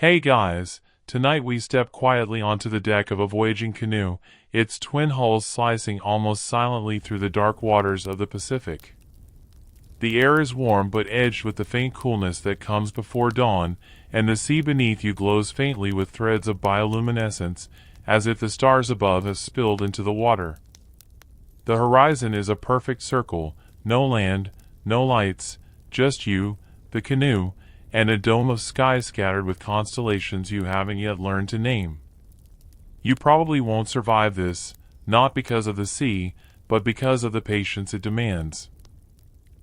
Hey guys, tonight we step quietly onto the deck of a voyaging canoe, its twin hulls slicing almost silently through the dark waters of the Pacific. The air is warm but edged with the faint coolness that comes before dawn, and the sea beneath you glows faintly with threads of bioluminescence, as if the stars above have spilled into the water. The horizon is a perfect circle, no land, no lights, just you, the canoe, and a dome of sky scattered with constellations you haven't yet learned to name. You probably won't survive this, not because of the sea, but because of the patience it demands.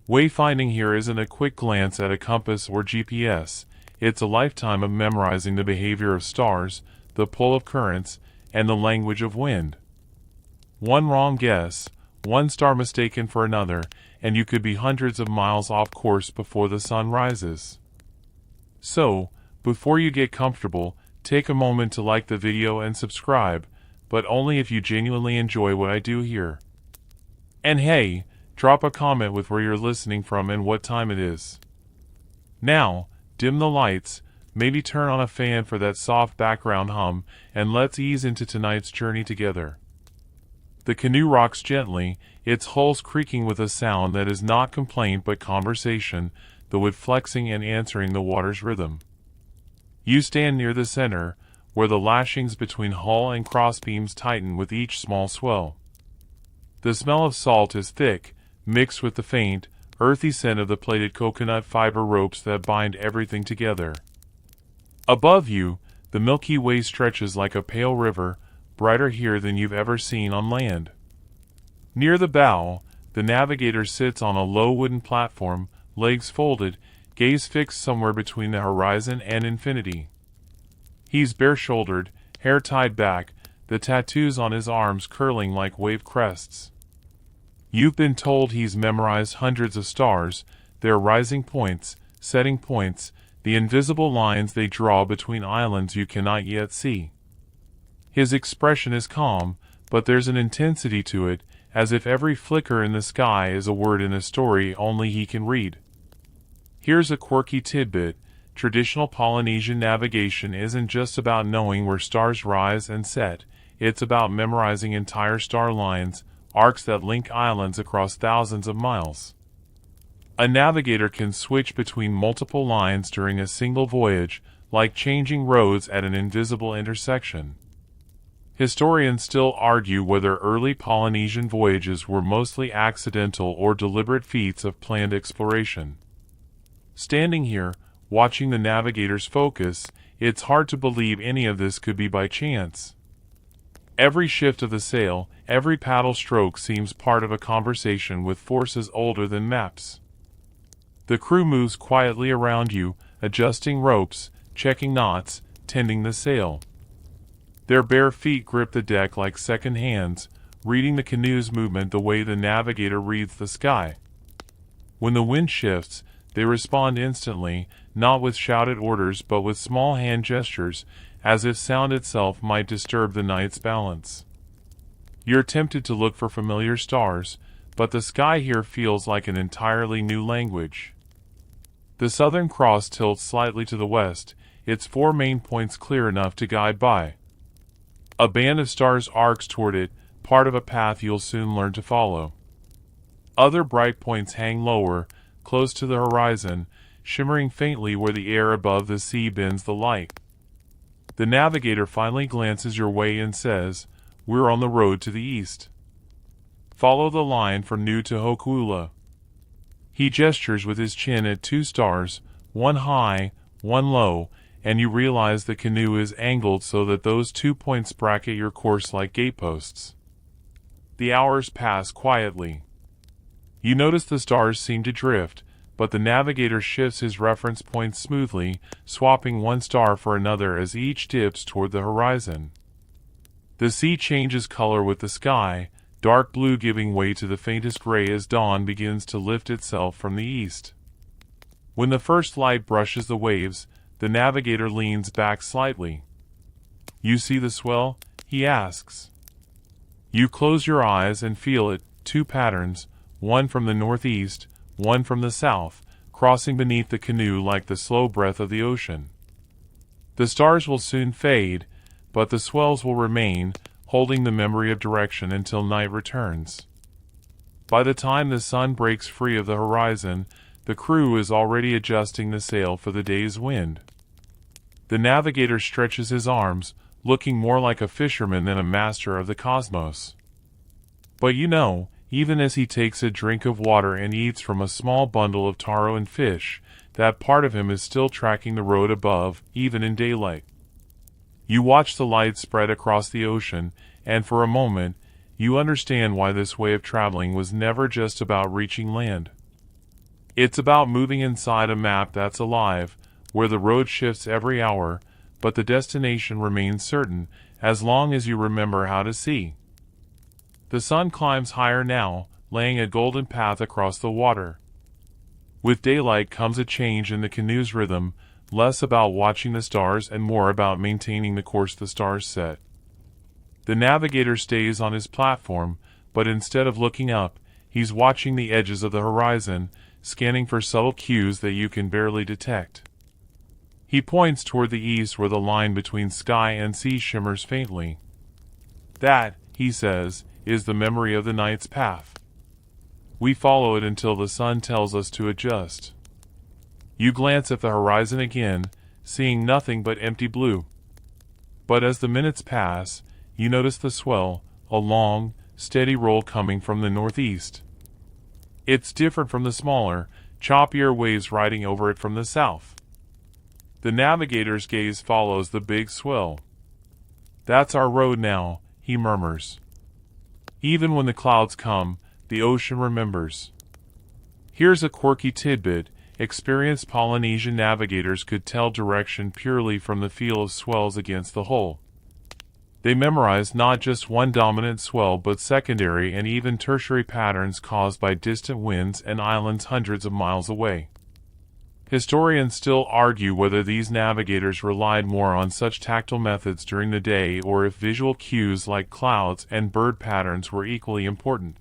Wayfinding here isn't a quick glance at a compass or GPS, it's a lifetime of memorizing the behavior of stars, the pull of currents, and the language of wind. One wrong guess, one star mistaken for another, and you could be hundreds of miles off course before the sun rises. So, before you get comfortable, take a moment to like the video and subscribe, but only if you genuinely enjoy what I do here. And hey, drop a comment with where you're listening from and what time it is. Now, dim the lights, maybe turn on a fan for that soft background hum, and let's ease into tonight's journey together. The canoe rocks gently, its hulls creaking with a sound that is not complaint but conversation, the wood flexing and answering the water's rhythm. You stand near the center, where the lashings between hull and crossbeams tighten with each small swell. The smell of salt is thick, mixed with the faint, earthy scent of the plaited coconut fiber ropes that bind everything together. Above you, the Milky Way stretches like a pale river, brighter here than you've ever seen on land. Near the bow, the navigator sits on a low wooden platform, legs folded, gaze fixed somewhere between the horizon and infinity. He's bare-shouldered, hair tied back, the tattoos on his arms curling like wave crests. You've been told he's memorized hundreds of stars, their rising points, setting points, the invisible lines they draw between islands you cannot yet see. His expression is calm, but there's an intensity to it, as if every flicker in the sky is a word in a story only he can read. Here's a quirky tidbit: traditional Polynesian navigation isn't just about knowing where stars rise and set, it's about memorizing entire star lines, arcs that link islands across thousands of miles. A navigator can switch between multiple lines during a single voyage, like changing roads at an invisible intersection. Historians still argue whether early Polynesian voyages were mostly accidental or deliberate feats of planned exploration. Standing here, watching the navigator's focus, it's hard to believe any of this could be by chance. Every shift of the sail, every paddle stroke seems part of a conversation with forces older than maps. The crew moves quietly around you, adjusting ropes, checking knots, tending the sail. Their bare feet grip the deck like second hands, reading the canoe's movement the way the navigator reads the sky. When the wind shifts, they respond instantly, not with shouted orders but with small hand gestures, as if sound itself might disturb the night's balance. You're tempted to look for familiar stars, but the sky here feels like an entirely new language. The Southern Cross tilts slightly to the west, its 4 main points clear enough to guide by. A band of stars arcs toward it, part of a path you'll soon learn to follow. Other bright points hang lower, close to the horizon, shimmering faintly where the air above the sea bends the light. The navigator finally glances your way and says, "We're on the road to the east. Follow the line for New to Hokula." He gestures with his chin at 2 stars, one high, one low, and you realize the canoe is angled so that those 2 points bracket your course like gateposts. The hours pass quietly. You notice the stars seem to drift, but the navigator shifts his reference points smoothly, swapping one star for another as each dips toward the horizon. The sea changes color with the sky, dark blue giving way to the faintest gray as dawn begins to lift itself from the east. When the first light brushes the waves, the navigator leans back slightly. "You see the swell?" he asks. You close your eyes and feel it, 2 patterns, one from the northeast, one from the south, crossing beneath the canoe like the slow breath of the ocean. The stars will soon fade, but the swells will remain, holding the memory of direction until night returns. By the time the sun breaks free of the horizon, the crew is already adjusting the sail for the day's wind. The navigator stretches his arms, looking more like a fisherman than a master of the cosmos. But even as he takes a drink of water and eats from a small bundle of taro and fish, that part of him is still tracking the road above, even in daylight. You watch the light spread across the ocean, and for a moment, you understand why this way of traveling was never just about reaching land. It's about moving inside a map that's alive, where the road shifts every hour, but the destination remains certain, as long as you remember how to see. The sun climbs higher now, laying a golden path across the water. With daylight comes a change in the canoe's rhythm, less about watching the stars and more about maintaining the course the stars set. The navigator stays on his platform, but instead of looking up, he's watching the edges of the horizon, scanning for subtle cues that you can barely detect. He points toward the east where the line between sky and sea shimmers faintly. That, he says, is the memory of the night's path. We follow it until the sun tells us to adjust. You glance at the horizon again, seeing nothing but empty blue. But as the minutes pass, you notice the swell, a long, steady roll coming from the northeast. It's different from the smaller, choppier waves riding over it from the south. The navigator's gaze follows the big swell. "That's our road now," he murmurs. Even when the clouds come, the ocean remembers. Here's a quirky tidbit: experienced Polynesian navigators could tell direction purely from the feel of swells against the hull. They memorized not just one dominant swell but secondary and even tertiary patterns caused by distant winds and islands hundreds of miles away. Historians still argue whether these navigators relied more on such tactile methods during the day or if visual cues like clouds and bird patterns were equally important.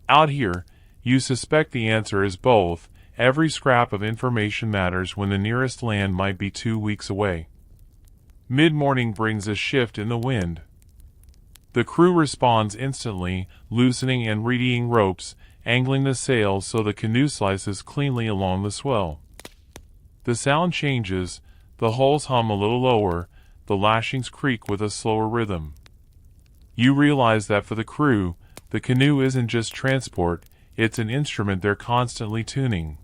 Out here, you suspect the answer is both. Every scrap of information matters when the nearest land might be 2 weeks away. Mid-morning brings a shift in the wind. The crew responds instantly, loosening and readying ropes, angling the sails so the canoe slices cleanly along the swell. The sound changes, the hulls hum a little lower, the lashings creak with a slower rhythm. You realize that for the crew, the canoe isn't just transport, it's an instrument they're constantly tuning.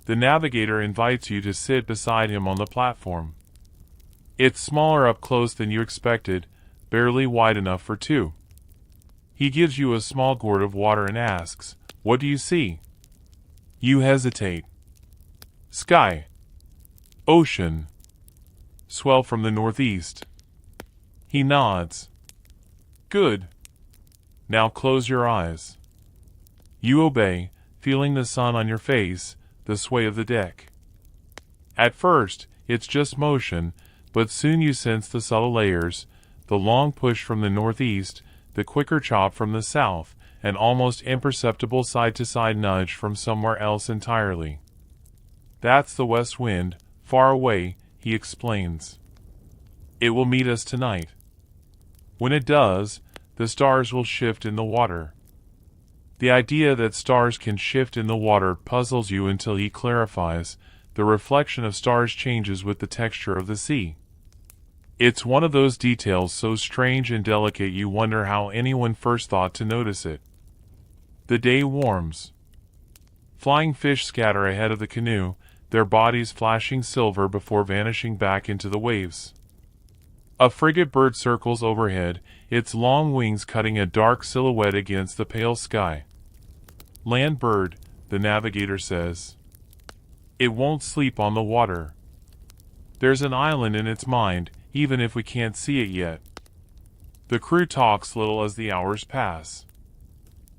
The navigator invites you to sit beside him on the platform. It's smaller up close than you expected, barely wide enough for two. He gives you a small gourd of water and asks, "What do you see?" You hesitate. "Sky. Ocean. Swell from the northeast." He nods. "Good. Now close your eyes." You obey, feeling the sun on your face, the sway of the deck. At first, it's just motion, but soon you sense the subtle layers, the long push from the northeast, the quicker chop from the south, an almost imperceptible side-to-side nudge from somewhere else entirely. "That's the west wind, far away," he explains. "It will meet us tonight. When it does, the stars will shift in the water." The idea that stars can shift in the water puzzles you until he clarifies: the reflection of stars changes with the texture of the sea. It's one of those details so strange and delicate you wonder how anyone first thought to notice it. The day warms. Flying fish scatter ahead of the canoe, their bodies flashing silver before vanishing back into the waves. A frigate bird circles overhead, its long wings cutting a dark silhouette against the pale sky. "Land bird," the navigator says. "It won't sleep on the water. There's an island in its mind, even if we can't see it yet." The crew talks little as the hours pass.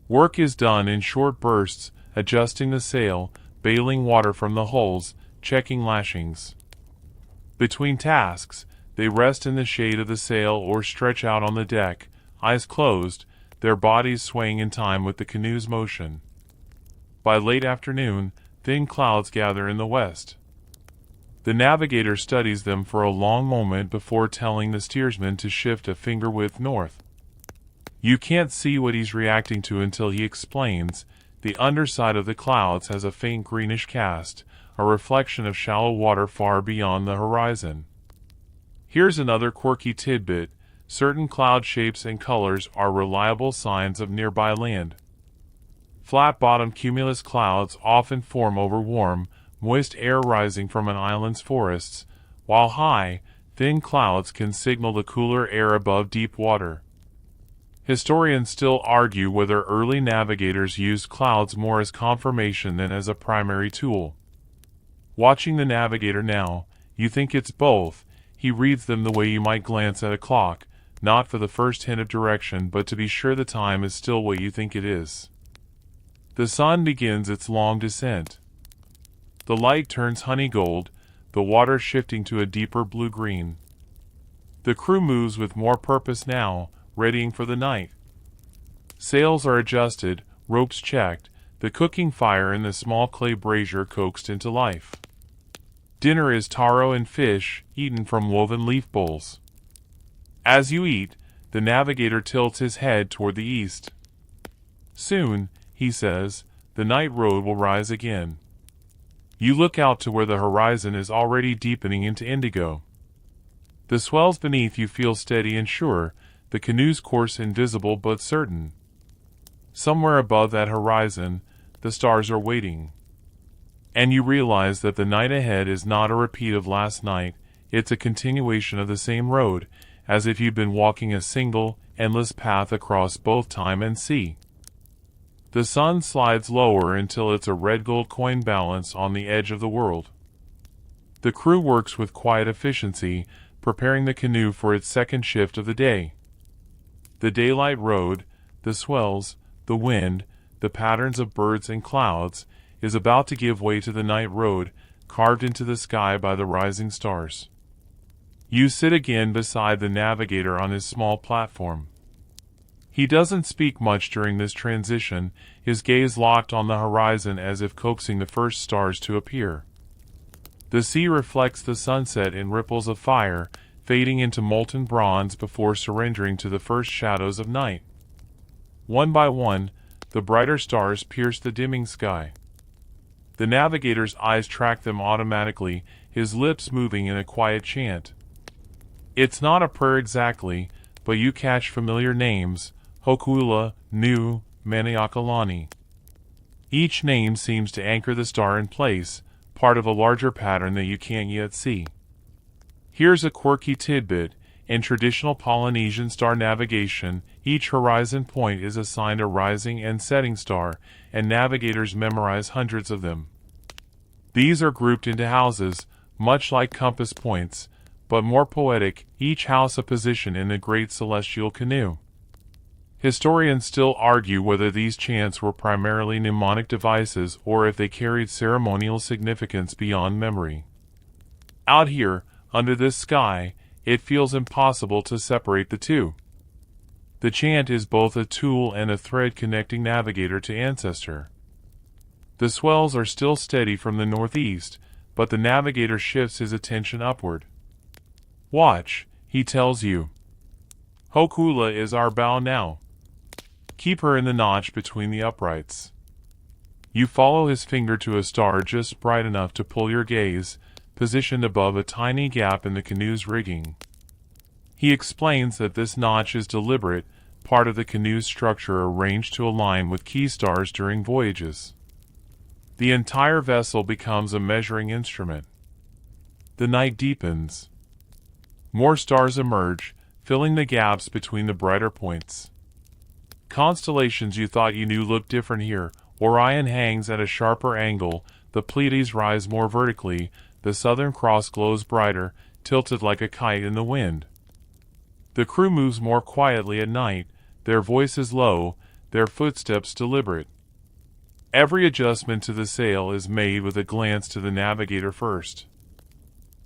Work is done in short bursts, adjusting the sail, bailing water from the hulls, checking lashings. Between tasks, they rest in the shade of the sail or stretch out on the deck, eyes closed, their bodies swaying in time with the canoe's motion. By late afternoon, thin clouds gather in the west. The navigator studies them for a long moment before telling the steersman to shift a finger width north. You can't see what he's reacting to until he explains. The underside of the clouds has a faint greenish cast, a reflection of shallow water far beyond the horizon. Here's another quirky tidbit. Certain cloud shapes and colors are reliable signs of nearby land. Flat-bottomed cumulus clouds often form over warm, moist air rising from an island's forests, while high, thin clouds can signal the cooler air above deep water. Historians still argue whether early navigators used clouds more as confirmation than as a primary tool. Watching the navigator now, you think it's both. He reads them the way you might glance at a clock, not for the first hint of direction but to be sure the time is still what you think it is. The sun begins its long descent. The light turns honey gold, the water shifting to a deeper blue-green. The crew moves with more purpose now, readying for the night. Sails are adjusted, ropes checked, the cooking fire in the small clay brazier coaxed into life. Dinner is taro and fish, eaten from woven leaf bowls. As you eat, the navigator tilts his head toward the east. Soon, he says, the night road will rise again. You look out to where the horizon is already deepening into indigo. The swells beneath you feel steady and sure, the canoe's course invisible but certain. Somewhere above that horizon, the stars are waiting. And you realize that the night ahead is not a repeat of last night, it's a continuation of the same road, as if you'd been walking a single, endless path across both time and sea. The sun slides lower until it's a red-gold coin balance on the edge of the world. The crew works with quiet efficiency, preparing the canoe for its second shift of the day. The daylight road, the swells, the wind, the patterns of birds and clouds, is about to give way to the night road, carved into the sky by the rising stars. You sit again beside the navigator on his small platform. He doesn't speak much during this transition, his gaze locked on the horizon as if coaxing the first stars to appear. The sea reflects the sunset in ripples of fire, fading into molten bronze before surrendering to the first shadows of night. One by one, the brighter stars pierce the dimming sky. The navigator's eyes track them automatically, his lips moving in a quiet chant. It's not a prayer exactly, but you catch familiar names: Hokula, Nu, Maniakalani. Each name seems to anchor the star in place, part of a larger pattern that you can't yet see. Here's a quirky tidbit. In traditional Polynesian star navigation, each horizon point is assigned a rising and setting star, and navigators memorize hundreds of them. These are grouped into houses, much like compass points, but more poetic, each house a position in the great celestial canoe. Historians still argue whether these chants were primarily mnemonic devices or if they carried ceremonial significance beyond memory. Out here, under this sky, it feels impossible to separate the two. The chant is both a tool and a thread connecting navigator to ancestor. The swells are still steady from the northeast, but the navigator shifts his attention upward. Watch, he tells you. Hokula is our bow now. Keep her in the notch between the uprights. You follow his finger to a star just bright enough to pull your gaze, positioned above a tiny gap in the canoe's rigging. He explains that this notch is deliberate, part of the canoe's structure arranged to align with key stars during voyages. The entire vessel becomes a measuring instrument. The night deepens. More stars emerge, filling the gaps between the brighter points. Constellations you thought you knew look different here. Orion hangs at a sharper angle, the Pleiades rise more vertically, the Southern Cross glows brighter, tilted like a kite in the wind. The crew moves more quietly at night, their voices low, their footsteps deliberate. Every adjustment to the sail is made with a glance to the navigator first.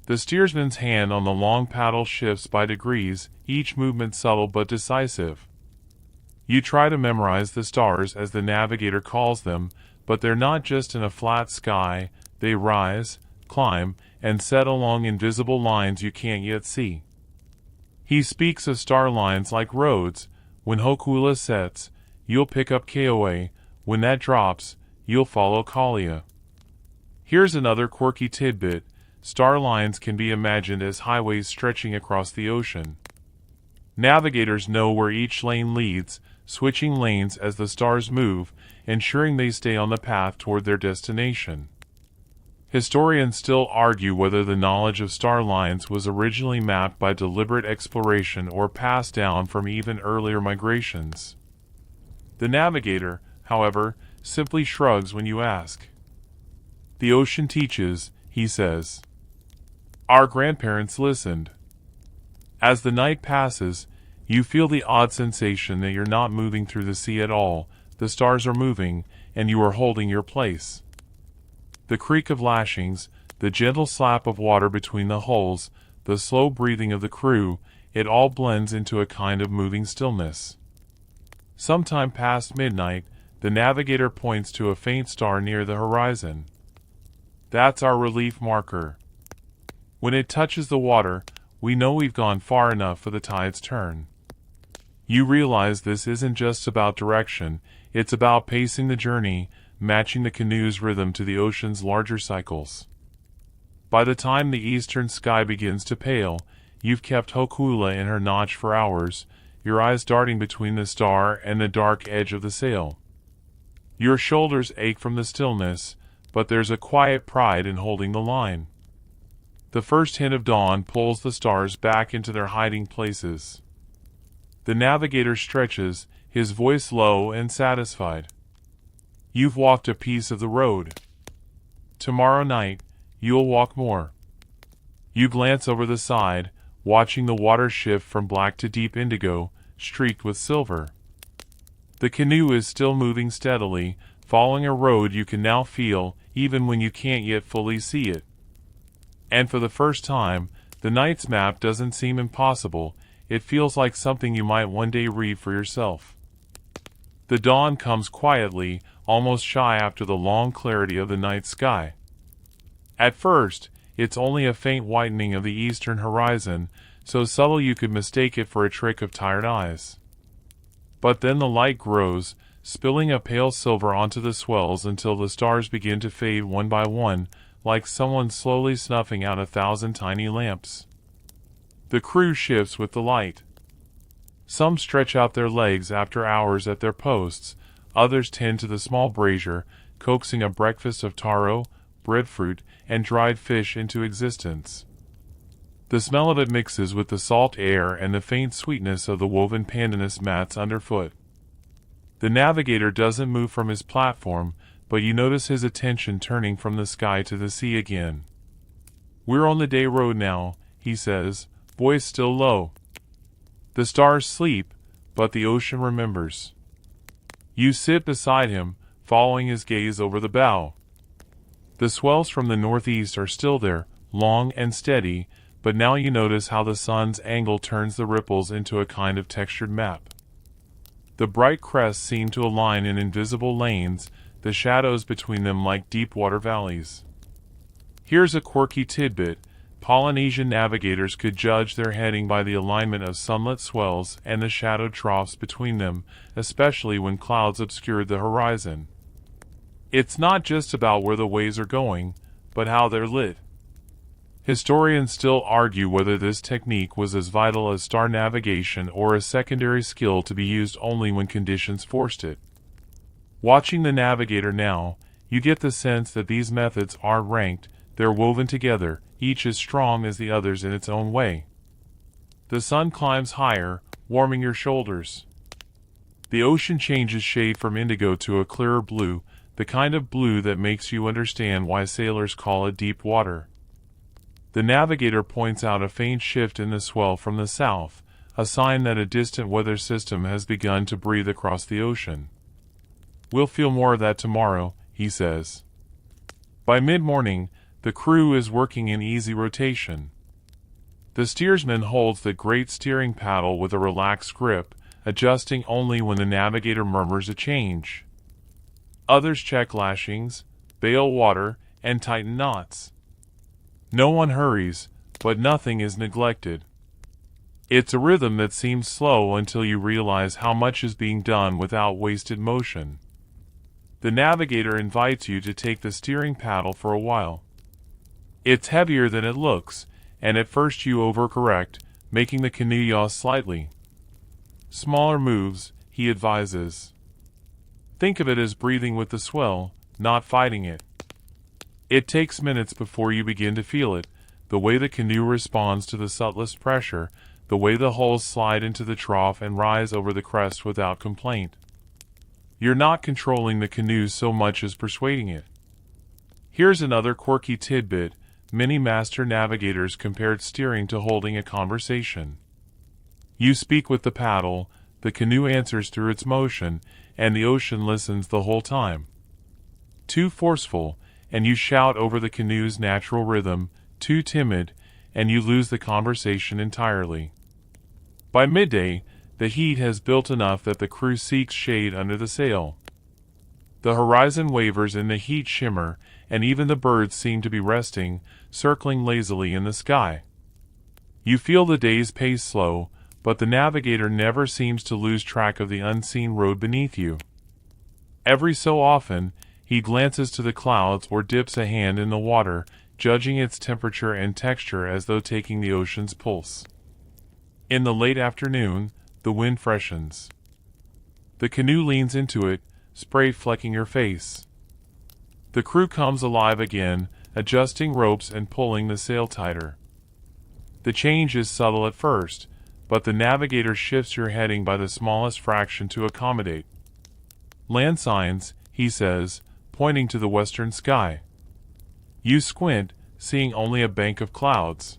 The steersman's hand on the long paddle shifts by degrees, each movement subtle but decisive. You try to memorize the stars as the navigator calls them, but they're not just in a flat sky, they rise, climb, and set along invisible lines you can't yet see. He speaks of star lines like roads. When Hokula sets, you'll pick up Koa. When that drops, you'll follow Kalia. Here's another quirky tidbit. Star lines can be imagined as highways stretching across the ocean. Navigators know where each lane leads, switching lanes as the stars move, ensuring they stay on the path toward their destination. Historians still argue whether the knowledge of star lines was originally mapped by deliberate exploration or passed down from even earlier migrations. The navigator, however, simply shrugs when you ask. The ocean teaches, he says. Our grandparents listened. As the night passes, you feel the odd sensation that you're not moving through the sea at all. The stars are moving, and you are holding your place. The creak of lashings, the gentle slap of water between the hulls, the slow breathing of the crew, it all blends into a kind of moving stillness. Sometime past midnight, the navigator points to a faint star near the horizon. That's our relief marker. When it touches the water, we know we've gone far enough for the tide's turn. You realize this isn't just about direction, it's about pacing the journey, matching the canoe's rhythm to the ocean's larger cycles. By the time the eastern sky begins to pale, you've kept Hokula in her notch for hours, your eyes darting between the star and the dark edge of the sail. Your shoulders ache from the stillness, but there's a quiet pride in holding the line. The first hint of dawn pulls the stars back into their hiding places. The navigator stretches, his voice low and satisfied. You've walked a piece of the road. Tomorrow night, you'll walk more. You glance over the side, watching the water shift from black to deep indigo, streaked with silver. The canoe is still moving steadily, following a road you can now feel, even when you can't yet fully see it. And for the first time, the night's map doesn't seem impossible, it feels like something you might one day read for yourself. The dawn comes quietly, almost shy after the long clarity of the night sky. At first, it's only a faint whitening of the eastern horizon, so subtle you could mistake it for a trick of tired eyes. But then the light grows, spilling a pale silver onto the swells until the stars begin to fade one by one, like someone slowly snuffing out 1,000 tiny lamps. The crew shifts with the light. Some stretch out their legs after hours at their posts, others tend to the small brazier, coaxing a breakfast of taro, breadfruit, and dried fish into existence. The smell of it mixes with the salt air and the faint sweetness of the woven pandanus mats underfoot. The navigator doesn't move from his platform, but you notice his attention turning from the sky to the sea again. We're on the day road now, he says, voice still low. The stars sleep, but the ocean remembers. You sit beside him, following his gaze over the bow. The swells from the northeast are still there, long and steady, but now you notice how the sun's angle turns the ripples into a kind of textured map. The bright crests seem to align in invisible lanes, the shadows between them like deep water valleys. Here's a quirky tidbit. Polynesian navigators could judge their heading by the alignment of sunlit swells and the shadowed troughs between them, especially when clouds obscured the horizon. It's not just about where the waves are going, but how they're lit. Historians still argue whether this technique was as vital as star navigation or a secondary skill to be used only when conditions forced it. Watching the navigator now, you get the sense that these methods aren't ranked, they're woven together, each as strong as the others in its own way. The sun climbs higher, warming your shoulders. The ocean changes shade from indigo to a clearer blue, the kind of blue that makes you understand why sailors call it deep water. The navigator points out a faint shift in the swell from the south, a sign that a distant weather system has begun to breathe across the ocean. We'll feel more of that tomorrow, he says. By mid-morning, the crew is working in easy rotation. The steersman holds the great steering paddle with a relaxed grip, adjusting only when the navigator murmurs a change. Others check lashings, bail water, and tighten knots. No one hurries, but nothing is neglected. It's a rhythm that seems slow until you realize how much is being done without wasted motion. The navigator invites you to take the steering paddle for a while. It's heavier than it looks, and at first you overcorrect, making the canoe yaw slightly. Smaller moves, he advises. Think of it as breathing with the swell, not fighting it. It takes minutes before you begin to feel it, the way the canoe responds to the subtlest pressure, the way the hulls slide into the trough and rise over the crest without complaint. You're not controlling the canoe so much as persuading it. Here's another quirky tidbit. Many master navigators compared steering to holding a conversation. You speak with the paddle, the canoe answers through its motion, and the ocean listens the whole time. Too forceful, and you shout over the canoe's natural rhythm. Too timid, and you lose the conversation entirely. By midday, the heat has built enough that the crew seeks shade under the sail. The horizon wavers in the heat shimmer, and even the birds seem to be resting, circling lazily in the sky. You feel the day's pace slow, but the navigator never seems to lose track of the unseen road beneath you. Every so often, he glances to the clouds or dips a hand in the water, judging its temperature and texture as though taking the ocean's pulse. In the late afternoon, the wind freshens. The canoe leans into it, spray flecking your face. The crew comes alive again, adjusting ropes and pulling the sail tighter. The change is subtle at first, but the navigator shifts your heading by the smallest fraction to accommodate. Land signs, he says, pointing to the western sky. You squint, seeing only a bank of clouds.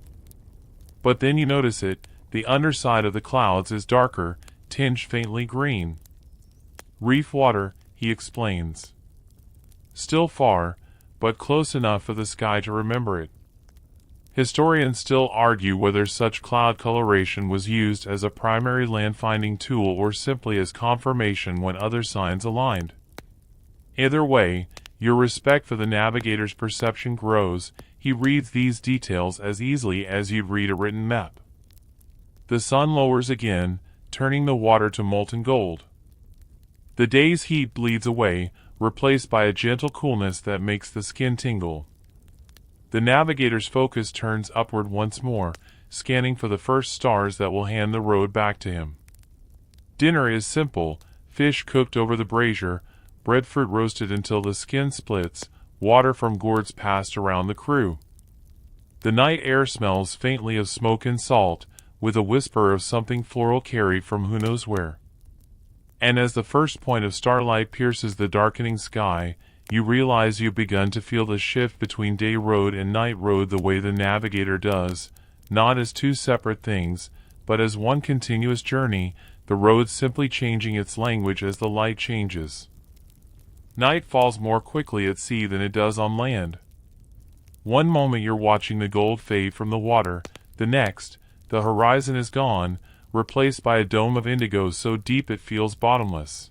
But then you notice it, the underside of the clouds is darker, tinged faintly green. Reef water, he explains. Still far, but close enough for the sky to remember it. Historians still argue whether such cloud coloration was used as a primary land-finding tool or simply as confirmation when other signs aligned. Either way, your respect for the navigator's perception grows. He reads these details as easily as you'd read a written map. The sun lowers again, turning the water to molten gold. The day's heat bleeds away, replaced by a gentle coolness that makes the skin tingle. The navigator's focus turns upward once more, scanning for the first stars that will hand the road back to him. Dinner is simple: fish cooked over the brazier, breadfruit roasted until the skin splits, water from gourds passed around the crew. The night air smells faintly of smoke and salt, with a whisper of something floral carried from who knows where. And as the first point of starlight pierces the darkening sky, you realize you've begun to feel the shift between day road and night road the way the navigator does, not as two separate things, but as one continuous journey, the road simply changing its language as the light changes. Night falls more quickly at sea than it does on land. One moment you're watching the gold fade from the water, the next, the horizon is gone, replaced by a dome of indigo so deep it feels bottomless.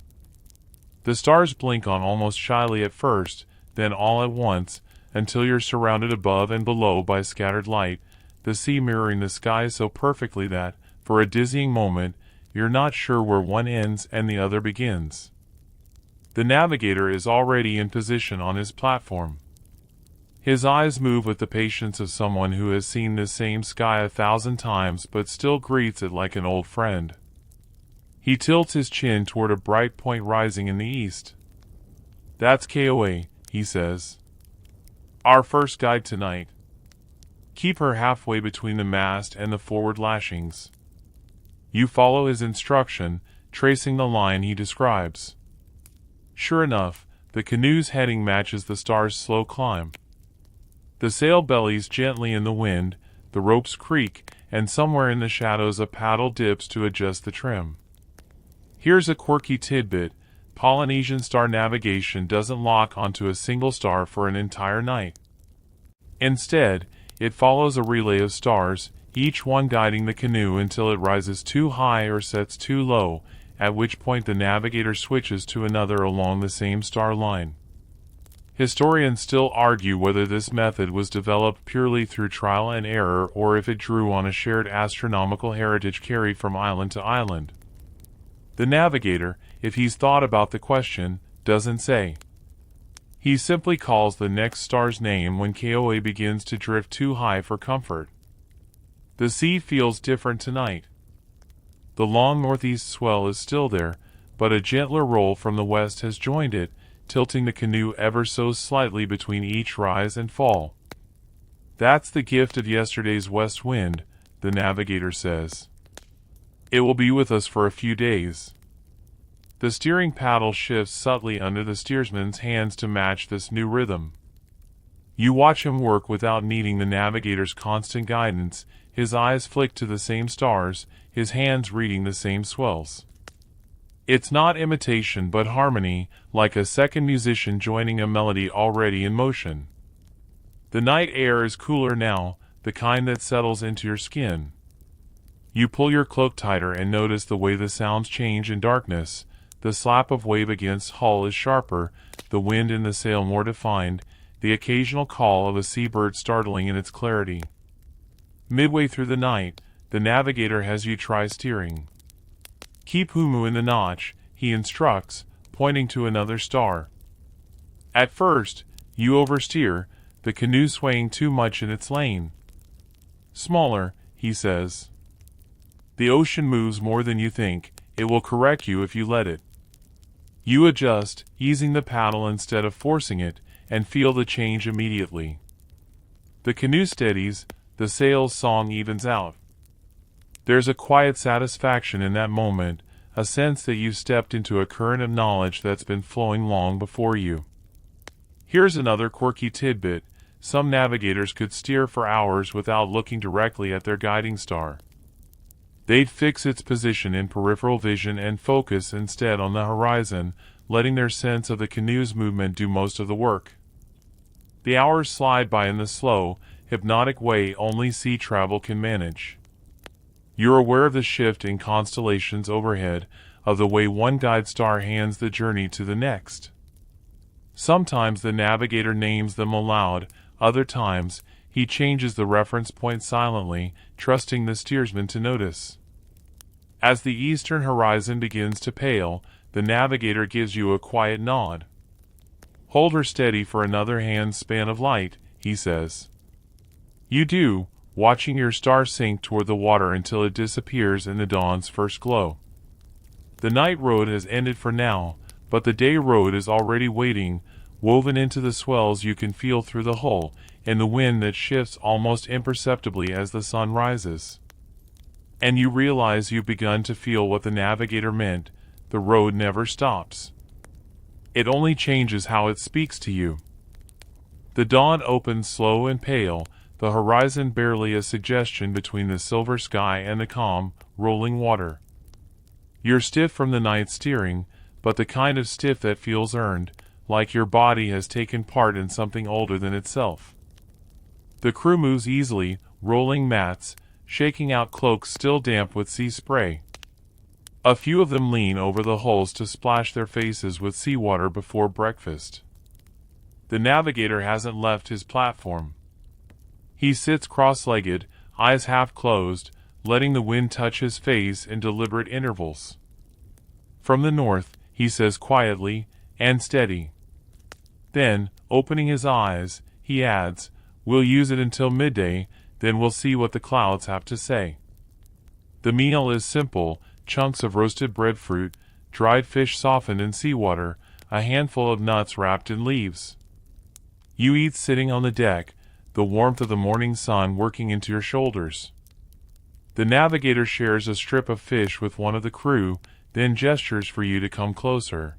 The stars blink on almost shyly at first, then all at once, until you're surrounded above and below by scattered light, the sea mirroring the sky so perfectly that, for a dizzying moment, you're not sure where one ends and the other begins. The navigator is already in position on his platform. His eyes move with the patience of someone who has seen this same sky 1,000 times but still greets it like an old friend. He tilts his chin toward a bright point rising in the east. "That's KOA," he says. "Our first guide tonight. Keep her halfway between the mast and the forward lashings." You follow his instruction, tracing the line he describes. Sure enough, the canoe's heading matches the star's slow climb. The sail bellies gently in the wind, the ropes creak, and somewhere in the shadows a paddle dips to adjust the trim. Here's a quirky tidbit: Polynesian star navigation doesn't lock onto a single star for an entire night. Instead, it follows a relay of stars, each one guiding the canoe until it rises too high or sets too low, at which point the navigator switches to another along the same star line. Historians still argue whether this method was developed purely through trial and error or if it drew on a shared astronomical heritage carried from island to island. The navigator, if he's thought about the question, doesn't say. He simply calls the next star's name when KOA begins to drift too high for comfort. The sea feels different tonight. The long northeast swell is still there, but a gentler roll from the west has joined it, tilting the canoe ever so slightly between each rise and fall. That's the gift of yesterday's west wind, the navigator says. It will be with us for a few days. The steering paddle shifts subtly under the steersman's hands to match this new rhythm. You watch him work without needing the navigator's constant guidance, his eyes flick to the same stars, his hands reading the same swells. It's not imitation but harmony, like a second musician joining a melody already in motion. The night air is cooler now, the kind that settles into your skin. You pull your cloak tighter and notice the way the sounds change in darkness. The slap of wave against hull is sharper, the wind in the sail more defined, the occasional call of a seabird startling in its clarity. Midway through the night, the navigator has you try steering. Keep Humu in the notch, he instructs, pointing to another star. At first, you oversteer, the canoe swaying too much in its lane. Smaller, he says. The ocean moves more than you think, it will correct you if you let it. You adjust, easing the paddle instead of forcing it, and feel the change immediately. The canoe steadies, the sail's song evens out. There's a quiet satisfaction in that moment, a sense that you've stepped into a current of knowledge that's been flowing long before you. Here's another quirky tidbit: some navigators could steer for hours without looking directly at their guiding star. They'd fix its position in peripheral vision and focus instead on the horizon, letting their sense of the canoe's movement do most of the work. The hours slide by in the slow, hypnotic way only sea travel can manage. You're aware of the shift in constellations overhead, of the way one guide star hands the journey to the next. Sometimes the navigator names them aloud, other times, he changes the reference point silently, trusting the steersman to notice. As the eastern horizon begins to pale, the navigator gives you a quiet nod. Hold her steady for another hand's span of light, he says. You do, watching your star sink toward the water until it disappears in the dawn's first glow. The night road has ended for now, but the day road is already waiting, woven into the swells you can feel through the hull, and the wind that shifts almost imperceptibly as the sun rises. And you realize you've begun to feel what the navigator meant: the road never stops. It only changes how it speaks to you. The dawn opens slow and pale, the horizon barely a suggestion between the silver sky and the calm, rolling water. You're stiff from the night steering, but the kind of stiff that feels earned, like your body has taken part in something older than itself. The crew moves easily, rolling mats, shaking out cloaks still damp with sea spray. A few of them lean over the hulls to splash their faces with seawater before breakfast. The navigator hasn't left his platform. He sits cross-legged, eyes half closed, letting the wind touch his face in deliberate intervals. From the north, he says quietly and steady. Then, opening his eyes, he adds, "We'll use it until midday, then we'll see what the clouds have to say." The meal is simple: chunks of roasted breadfruit, dried fish softened in seawater, a handful of nuts wrapped in leaves. You eat sitting on the deck, the warmth of the morning sun working into your shoulders. The navigator shares a strip of fish with one of the crew, then gestures for you to come closer.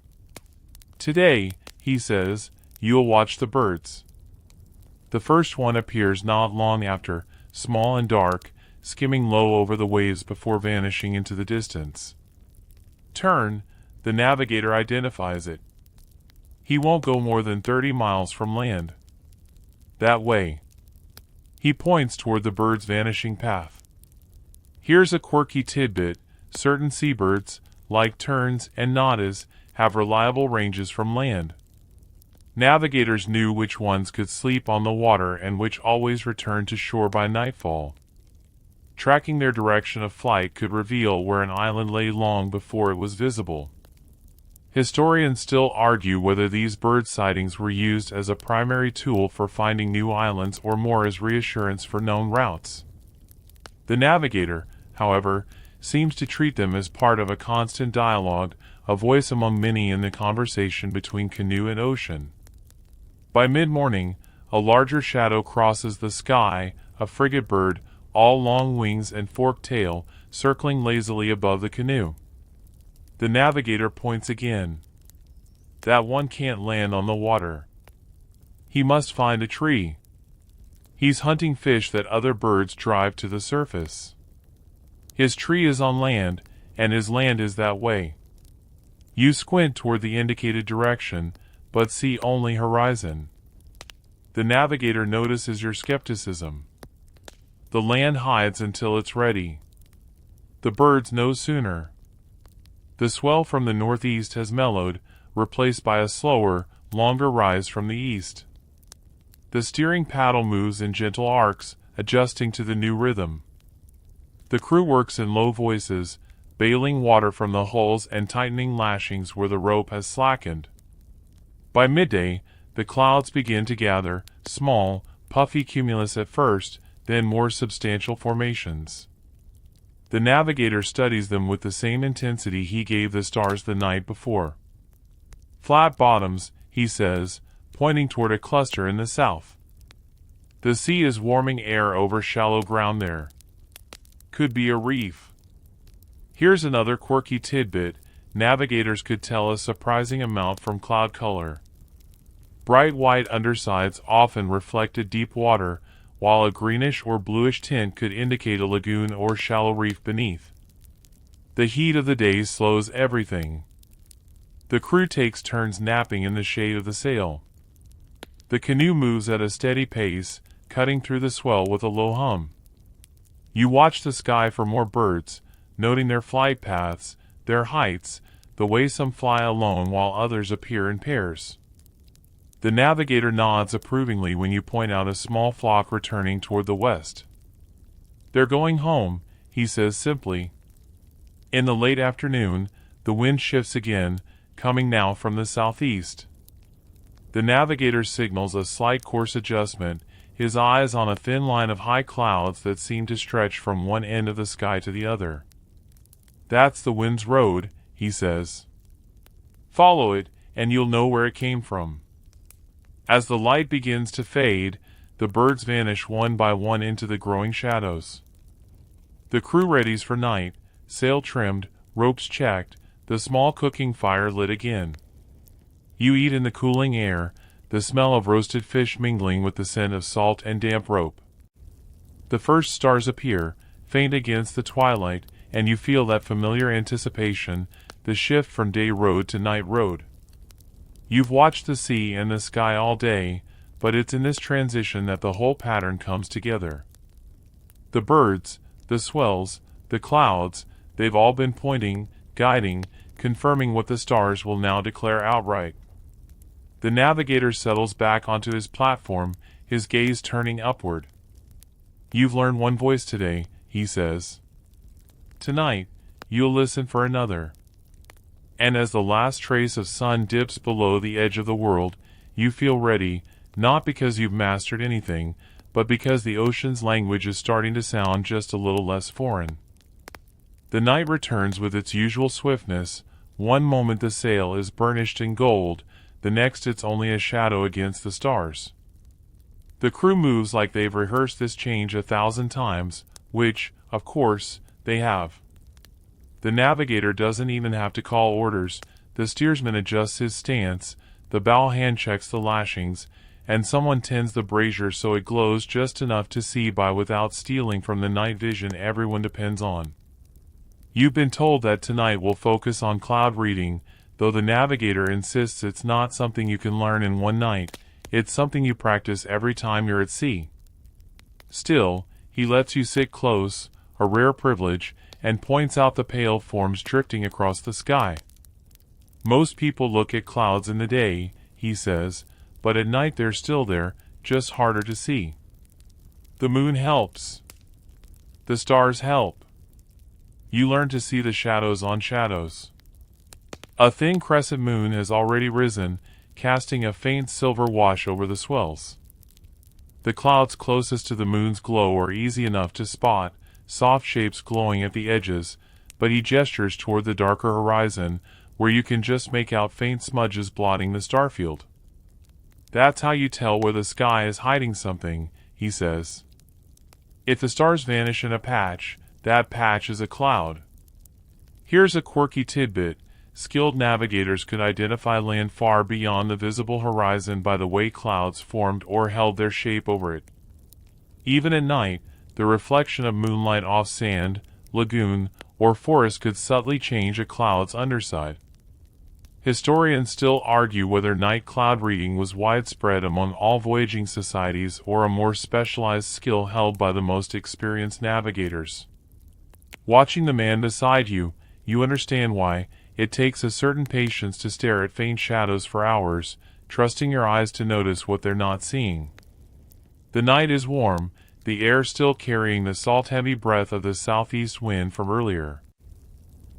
"Today," he says, "you'll watch the birds." The first one appears not long after, small and dark, skimming low over the waves before vanishing into the distance. "Turn," the navigator identifies it. He won't go more than 30 miles from land. That way. He points toward the bird's vanishing path. Here's a quirky tidbit: certain seabirds, like terns and nadas, have reliable ranges from land. Navigators knew which ones could sleep on the water and which always returned to shore by nightfall. Tracking their direction of flight could reveal where an island lay long before it was visible. Historians still argue whether these bird sightings were used as a primary tool for finding new islands or more as reassurance for known routes. The navigator, however, seems to treat them as part of a constant dialogue, a voice among many in the conversation between canoe and ocean. By mid-morning, a larger shadow crosses the sky, a frigate bird, all long wings and forked tail, circling lazily above the canoe. The navigator points again. That one can't land on the water. He must find a tree. He's hunting fish that other birds drive to the surface. His tree is on land, and his land is that way. You squint toward the indicated direction, but see only horizon. The navigator notices your skepticism. The land hides until it's ready. The birds no sooner. The swell from the northeast has mellowed, replaced by a slower, longer rise from the east. The steering paddle moves in gentle arcs, adjusting to the new rhythm. The crew works in low voices, bailing water from the hulls and tightening lashings where the rope has slackened. By midday, the clouds begin to gather, small, puffy cumulus at first, then more substantial formations. The navigator studies them with the same intensity he gave the stars the night before. Flat bottoms, he says, pointing toward a cluster in the south. The sea is warming air over shallow ground there. Could be a reef. Here's another quirky tidbit: navigators could tell a surprising amount from cloud color. Bright white undersides often reflected deep water, while a greenish or bluish tint could indicate a lagoon or shallow reef beneath. The heat of the day slows everything. The crew takes turns napping in the shade of the sail. The canoe moves at a steady pace, cutting through the swell with a low hum. You watch the sky for more birds, noting their flight paths, their heights, the way some fly alone while others appear in pairs. The navigator nods approvingly when you point out a small flock returning toward the west. They're going home, he says simply. In the late afternoon, the wind shifts again, coming now from the southeast. The navigator signals a slight course adjustment, his eyes on a thin line of high clouds that seem to stretch from one end of the sky to the other. That's the wind's road, he says. Follow it, and you'll know where it came from. As the light begins to fade, the birds vanish one by one into the growing shadows. The crew readies for night, sail trimmed, ropes checked, the small cooking fire lit again. You eat in the cooling air, the smell of roasted fish mingling with the scent of salt and damp rope. The first stars appear, faint against the twilight, and you feel that familiar anticipation, the shift from day road to night road. You've watched the sea and the sky all day, but it's in this transition that the whole pattern comes together. The birds, the swells, the clouds, they've all been pointing, guiding, confirming what the stars will now declare outright. The navigator settles back onto his platform, his gaze turning upward. You've learned one voice today, he says. Tonight, you'll listen for another. And as the last trace of sun dips below the edge of the world, you feel ready, not because you've mastered anything, but because the ocean's language is starting to sound just a little less foreign. The night returns with its usual swiftness. One moment the sail is burnished in gold, the next it's only a shadow against the stars. The crew moves like they've rehearsed this change 1,000 times, which, of course, they have. The navigator doesn't even have to call orders, the steersman adjusts his stance, the bow hand checks the lashings, and someone tends the brazier so it glows just enough to see by without stealing from the night vision everyone depends on. You've been told that tonight will focus on cloud reading, though the navigator insists it's not something you can learn in one night, it's something you practice every time you're at sea. Still, he lets you sit close, a rare privilege, and points out the pale forms drifting across the sky. Most people look at clouds in the day, he says, but at night they're still there, just harder to see. The moon helps. The stars help. You learn to see the shadows on shadows. A thin crescent moon has already risen, casting a faint silver wash over the swells. The clouds closest to the moon's glow are easy enough to spot, soft shapes glowing at the edges, but he gestures toward the darker horizon, where you can just make out faint smudges blotting the starfield. That's how you tell where the sky is hiding something, he says. If the stars vanish in a patch, that patch is a cloud. Here's a quirky tidbit. Skilled navigators could identify land far beyond the visible horizon by the way clouds formed or held their shape over it. Even at night, the reflection of moonlight off sand, lagoon, or forest could subtly change a cloud's underside. Historians still argue whether night cloud reading was widespread among all voyaging societies or a more specialized skill held by the most experienced navigators. Watching the man beside you, you understand why. It takes a certain patience to stare at faint shadows for hours, trusting your eyes to notice what they're not seeing. The night is warm, the air still carrying the salt-heavy breath of the southeast wind from earlier.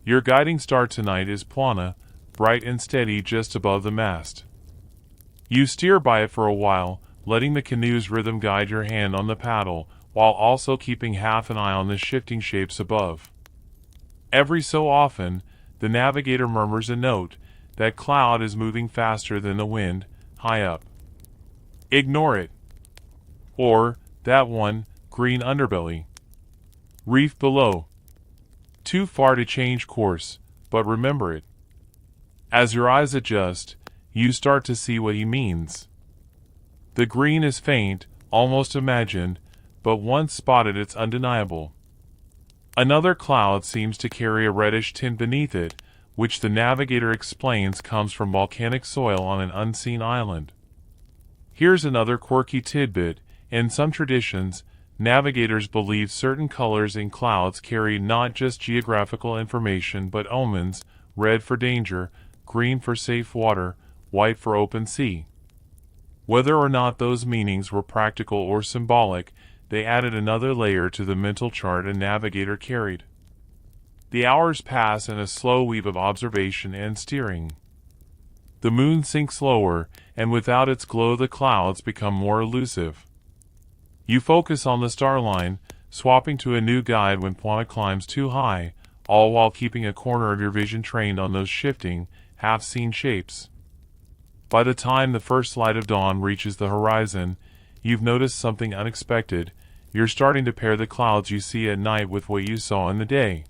Your guiding star tonight is Plana, bright and steady just above the mast. You steer by it for a while, letting the canoe's rhythm guide your hand on the paddle, while also keeping half an eye on the shifting shapes above. Every so often, the navigator murmurs a note. That cloud is moving faster than the wind, high up. Ignore it. Or, that one, green underbelly. Reef below. Too far to change course, but remember it. As your eyes adjust, you start to see what he means. The green is faint, almost imagined, but once spotted it's undeniable. Another cloud seems to carry a reddish tint beneath it, which the navigator explains comes from volcanic soil on an unseen island. Here's another quirky tidbit. In some traditions, navigators believe certain colors in clouds carry not just geographical information but omens: red for danger, green for safe water, white for open sea. Whether or not those meanings were practical or symbolic, they added another layer to the mental chart a navigator carried. The hours pass in a slow weave of observation and steering. The moon sinks lower, and without its glow the clouds become more elusive. You focus on the star line, swapping to a new guide when Plana climbs too high, all while keeping a corner of your vision trained on those shifting, half-seen shapes. By the time the first light of dawn reaches the horizon, you've noticed something unexpected. You're starting to pair the clouds you see at night with what you saw in the day.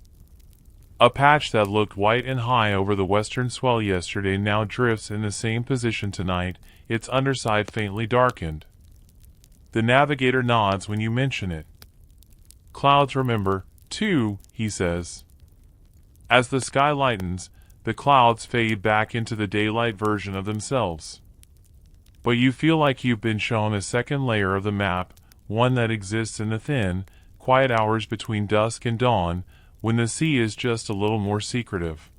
A patch that looked white and high over the western swell yesterday now drifts in the same position tonight, its underside faintly darkened. The navigator nods when you mention it. Clouds remember, too, he says. As the sky lightens, the clouds fade back into the daylight version of themselves. But you feel like you've been shown a second layer of the map, one that exists in the thin, quiet hours between dusk and dawn, when the sea is just a little more secretive.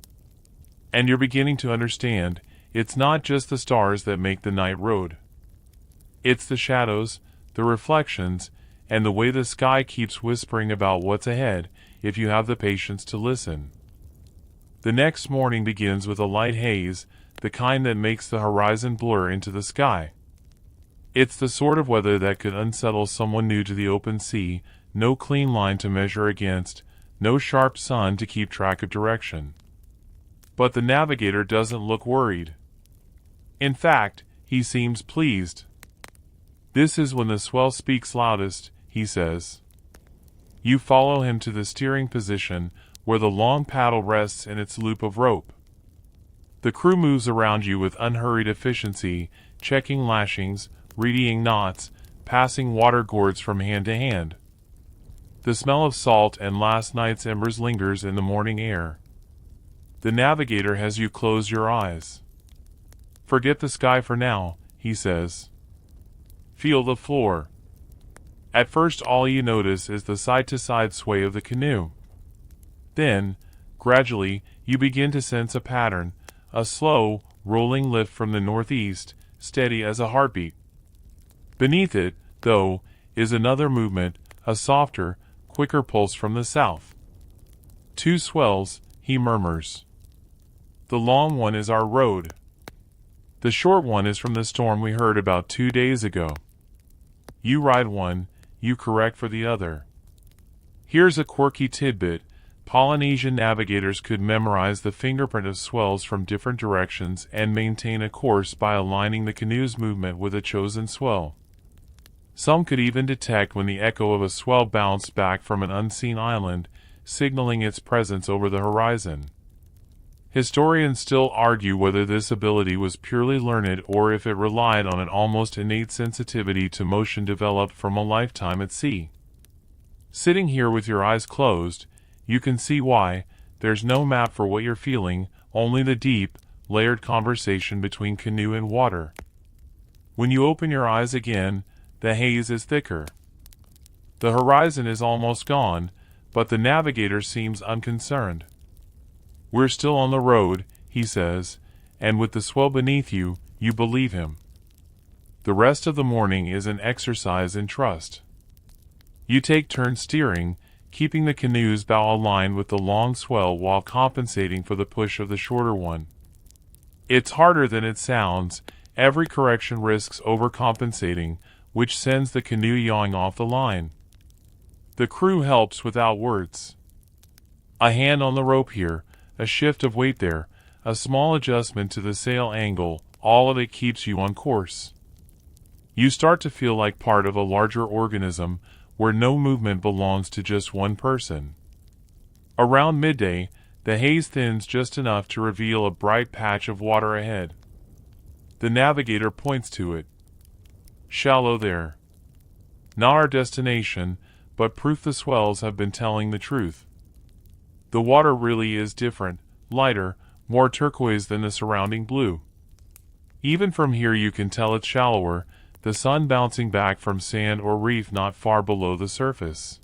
And you're beginning to understand, it's not just the stars that make the night road. It's the shadows, the reflections, and the way the sky keeps whispering about what's ahead, if you have the patience to listen. The next morning begins with a light haze, the kind that makes the horizon blur into the sky. It's the sort of weather that could unsettle someone new to the open sea, no clean line to measure against, no sharp sun to keep track of direction. But the navigator doesn't look worried. In fact, he seems pleased. This is when the swell speaks loudest, he says. You follow him to the steering position, where the long paddle rests in its loop of rope. The crew moves around you with unhurried efficiency, checking lashings, readying knots, passing water gourds from hand to hand. The smell of salt and last night's embers lingers in the morning air. The navigator has you close your eyes. Forget the sky for now, he says. Feel the floor. At first all you notice is the side-to-side sway of the canoe. Then, gradually, you begin to sense a pattern, a slow, rolling lift from the northeast, steady as a heartbeat. Beneath it, though, is another movement, a softer, quicker pulse from the south. Two swells, he murmurs. The long one is our road. The short one is from the storm we heard about 2 days ago. You ride one, you correct for the other. Here's a quirky tidbit. Polynesian navigators could memorize the fingerprint of swells from different directions and maintain a course by aligning the canoe's movement with a chosen swell. Some could even detect when the echo of a swell bounced back from an unseen island, signaling its presence over the horizon. Historians still argue whether this ability was purely learned or if it relied on an almost innate sensitivity to motion developed from a lifetime at sea. Sitting here with your eyes closed, you can see why. There's no map for what you're feeling, only the deep, layered conversation between canoe and water. When you open your eyes again, the haze is thicker. The horizon is almost gone, but the navigator seems unconcerned. We're still on the road, he says, and with the swell beneath you, you believe him. The rest of the morning is an exercise in trust. You take turns steering, keeping the canoe's bow aligned with the long swell while compensating for the push of the shorter one. It's harder than it sounds. Every correction risks overcompensating, which sends the canoe yawing off the line. The crew helps without words. A hand on the rope here, a shift of weight there, a small adjustment to the sail angle, all of it keeps you on course. You start to feel like part of a larger organism, where no movement belongs to just one person. Around midday, the haze thins just enough to reveal a bright patch of water ahead. The navigator points to it. Shallow there. Not our destination, but proof the swells have been telling the truth. The water really is different, lighter, more turquoise than the surrounding blue. Even from here you can tell it's shallower, the sun bouncing back from sand or reef not far below the surface.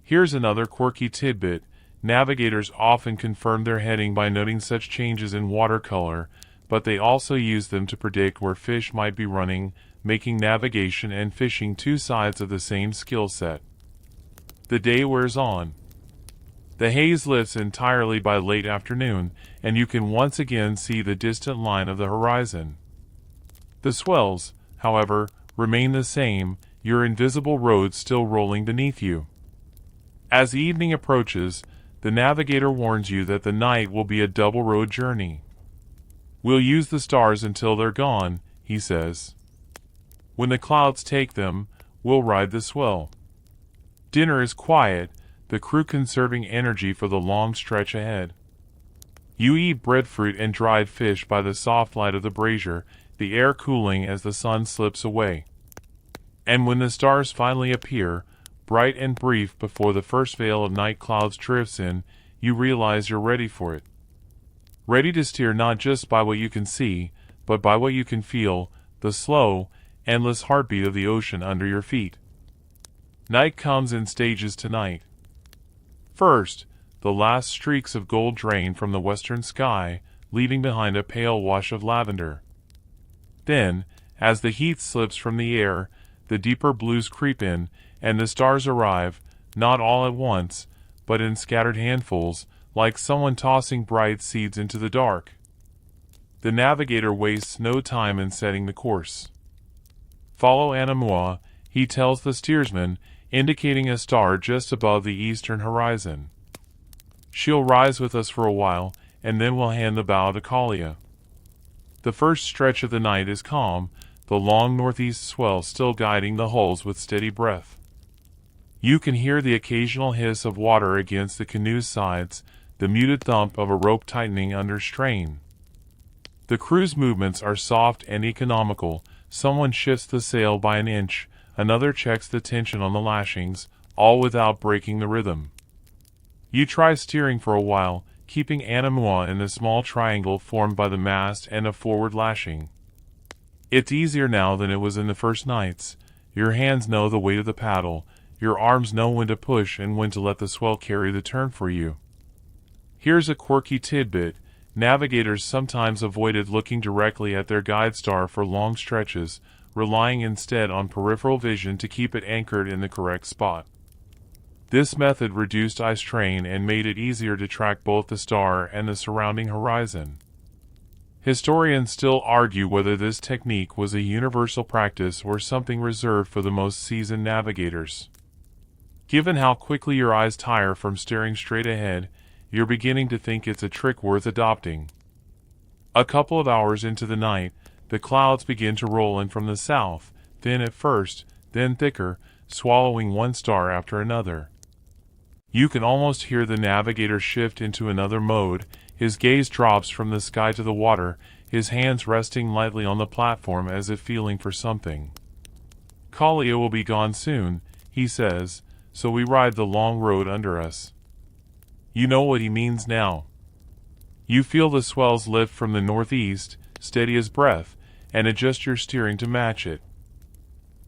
Here's another quirky tidbit. Navigators often confirm their heading by noting such changes in water color, but they also use them to predict where fish might be running, making navigation and fishing two sides of the same skill set. The day wears on. The haze lifts entirely by late afternoon, and you can once again see the distant line of the horizon. The swells, however, remain the same, your invisible road still rolling beneath you. As evening approaches, the navigator warns you that the night will be a double road journey. We'll use the stars until they're gone, he says. When the clouds take them, we'll ride the swell. Dinner is quiet, the crew conserving energy for the long stretch ahead. You eat breadfruit and dried fish by the soft light of the brazier, the air cooling as the sun slips away. And when the stars finally appear, bright and brief before the first veil of night clouds drifts in, you realize you're ready for it. Ready to steer not just by what you can see, but by what you can feel, the slow, endless heartbeat of the ocean under your feet. Night comes in stages tonight. First, the last streaks of gold drain from the western sky, leaving behind a pale wash of lavender. Then, as the heat slips from the air, the deeper blues creep in, and the stars arrive, not all at once, but in scattered handfuls, like someone tossing bright seeds into the dark. The navigator wastes no time in setting the course. Follow Anamua, he tells the steersman, indicating a star just above the eastern horizon. She'll rise with us for a while, and then we'll hand the bow to Kalia. The first stretch of the night is calm, the long northeast swell still guiding the hulls with steady breath. You can hear the occasional hiss of water against the canoe's sides, the muted thump of a rope tightening under strain. The crew's movements are soft and economical. Someone shifts the sail by an inch, another checks the tension on the lashings, all without breaking the rhythm. You try steering for a while, keeping Anamua in the small triangle formed by the mast and a forward lashing. It's easier now than it was in the first nights. Your hands know the weight of the paddle, your arms know when to push and when to let the swell carry the turn for you. Here's a quirky tidbit. Navigators sometimes avoided looking directly at their guide star for long stretches, relying instead on peripheral vision to keep it anchored in the correct spot. This method reduced eye strain and made it easier to track both the star and the surrounding horizon. Historians still argue whether this technique was a universal practice or something reserved for the most seasoned navigators. Given how quickly your eyes tire from staring straight ahead, you're beginning to think it's a trick worth adopting. A couple of hours into the night, the clouds begin to roll in from the south, thin at first, then thicker, swallowing one star after another. You can almost hear the navigator shift into another mode. His gaze drops from the sky to the water, his hands resting lightly on the platform as if feeling for something. Kalia will be gone soon, he says, so we ride the long road under us. You know what he means now. You feel the swells lift from the northeast, steady as breath, and adjust your steering to match it.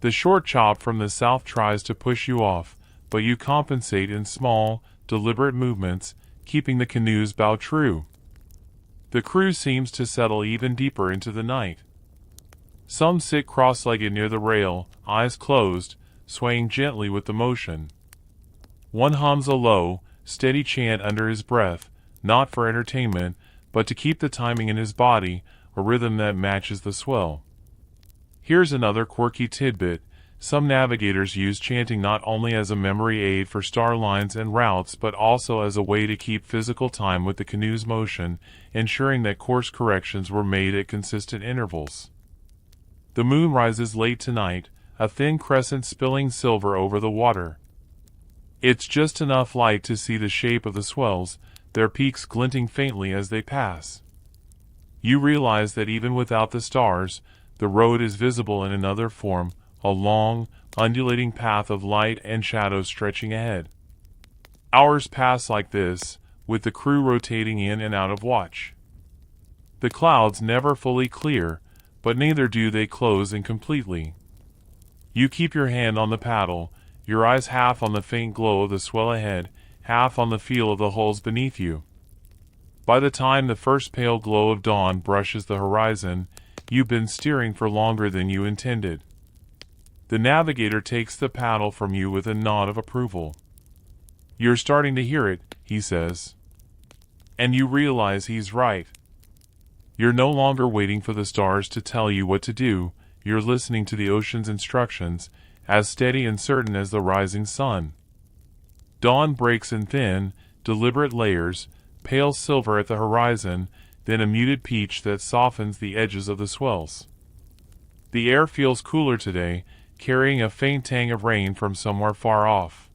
The short chop from the south tries to push you off, but you compensate in small, deliberate movements, keeping the canoe's bow true. The crew seems to settle even deeper into the night. Some sit cross-legged near the rail, eyes closed, swaying gently with the motion. One hums a low, steady chant under his breath, not for entertainment, but to keep the timing in his body, a rhythm that matches the swell. Here's another quirky tidbit. Some navigators use chanting not only as a memory aid for star lines and routes but also as a way to keep physical time with the canoe's motion, ensuring that course corrections were made at consistent intervals. The moon rises late tonight, a thin crescent spilling silver over the water. It's just enough light to see the shape of the swells, their peaks glinting faintly as they pass. You realize that even without the stars, the road is visible in another form, a long, undulating path of light and shadow stretching ahead. Hours pass like this, with the crew rotating in and out of watch. The clouds never fully clear, but neither do they close in completely. You keep your hand on the paddle, your eyes half on the faint glow of the swell ahead, half on the feel of the hulls beneath you. By the time the first pale glow of dawn brushes the horizon, you've been steering for longer than you intended. The navigator takes the paddle from you with a nod of approval. You're starting to hear it, he says. And you realize he's right. You're no longer waiting for the stars to tell you what to do, you're listening to the ocean's instructions, as steady and certain as the rising sun. Dawn breaks in thin, deliberate layers, pale silver at the horizon, then a muted peach that softens the edges of the swells. The air feels cooler today, carrying a faint tang of rain from somewhere far off.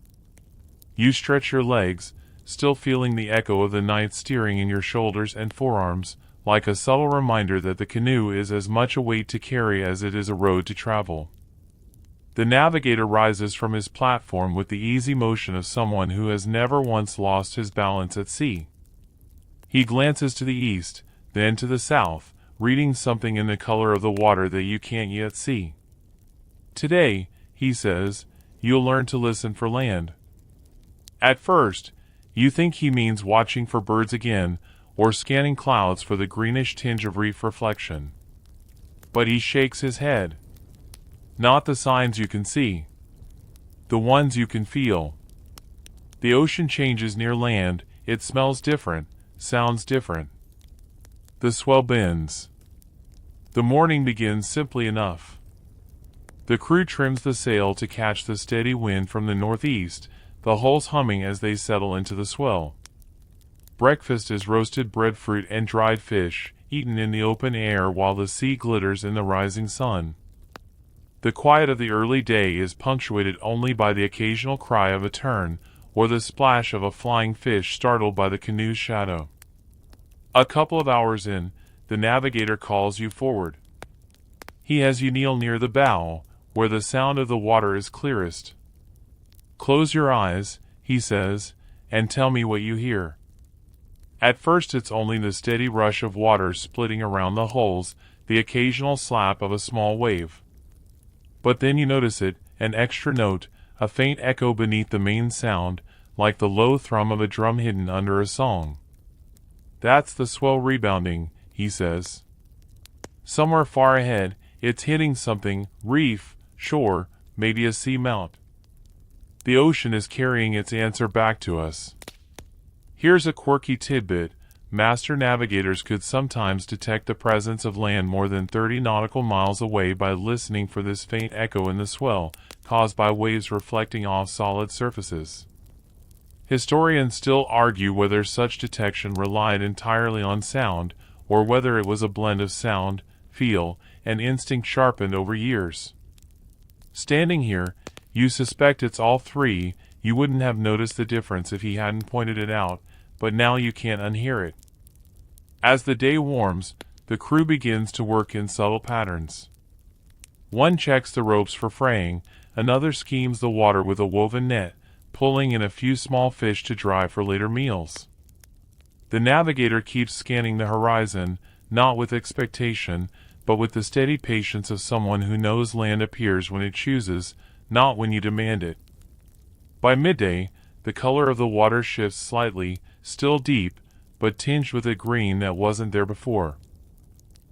You stretch your legs, still feeling the echo of the night steering in your shoulders and forearms, like a subtle reminder that the canoe is as much a weight to carry as it is a road to travel. The navigator rises from his platform with the easy motion of someone who has never once lost his balance at sea. He glances to the east, then to the south, reading something in the color of the water that you can't yet see. Today, he says, you'll learn to listen for land. At first, you think he means watching for birds again, or scanning clouds for the greenish tinge of reef reflection. But he shakes his head. Not the signs you can see. The ones you can feel. The ocean changes near land, it smells different, sounds different. The swell bends. The morning begins simply enough. The crew trims the sail to catch the steady wind from the northeast, the hulls humming as they settle into the swell. Breakfast is roasted breadfruit and dried fish, eaten in the open air while the sea glitters in the rising sun. The quiet of the early day is punctuated only by the occasional cry of a tern, or the splash of a flying fish startled by the canoe's shadow. A couple of hours in, the navigator calls you forward. He has you kneel near the bow, where the sound of the water is clearest. Close your eyes, he says, and tell me what you hear. At first it's only the steady rush of water splitting around the hulls, the occasional slap of a small wave. But then you notice it, an extra note, a faint echo beneath the main sound, like the low thrum of a drum hidden under a song. That's the swell rebounding, he says. Somewhere far ahead, it's hitting something, reef, shore, maybe a sea mount. The ocean is carrying its answer back to us. Here's a quirky tidbit. Master navigators could sometimes detect the presence of land more than 30 nautical miles away by listening for this faint echo in the swell, caused by waves reflecting off solid surfaces. Historians still argue whether such detection relied entirely on sound, or whether it was a blend of sound, feel, and instinct sharpened over years. Standing here, you suspect it's all three. You wouldn't have noticed the difference if he hadn't pointed it out, but now you can't unhear it. As the day warms, the crew begins to work in subtle patterns. One checks the ropes for fraying, another schemes the water with a woven net, pulling in a few small fish to dry for later meals. The navigator keeps scanning the horizon, not with expectation, but with the steady patience of someone who knows land appears when it chooses, not when you demand it. By midday, the color of the water shifts slightly, still deep, but tinged with a green that wasn't there before.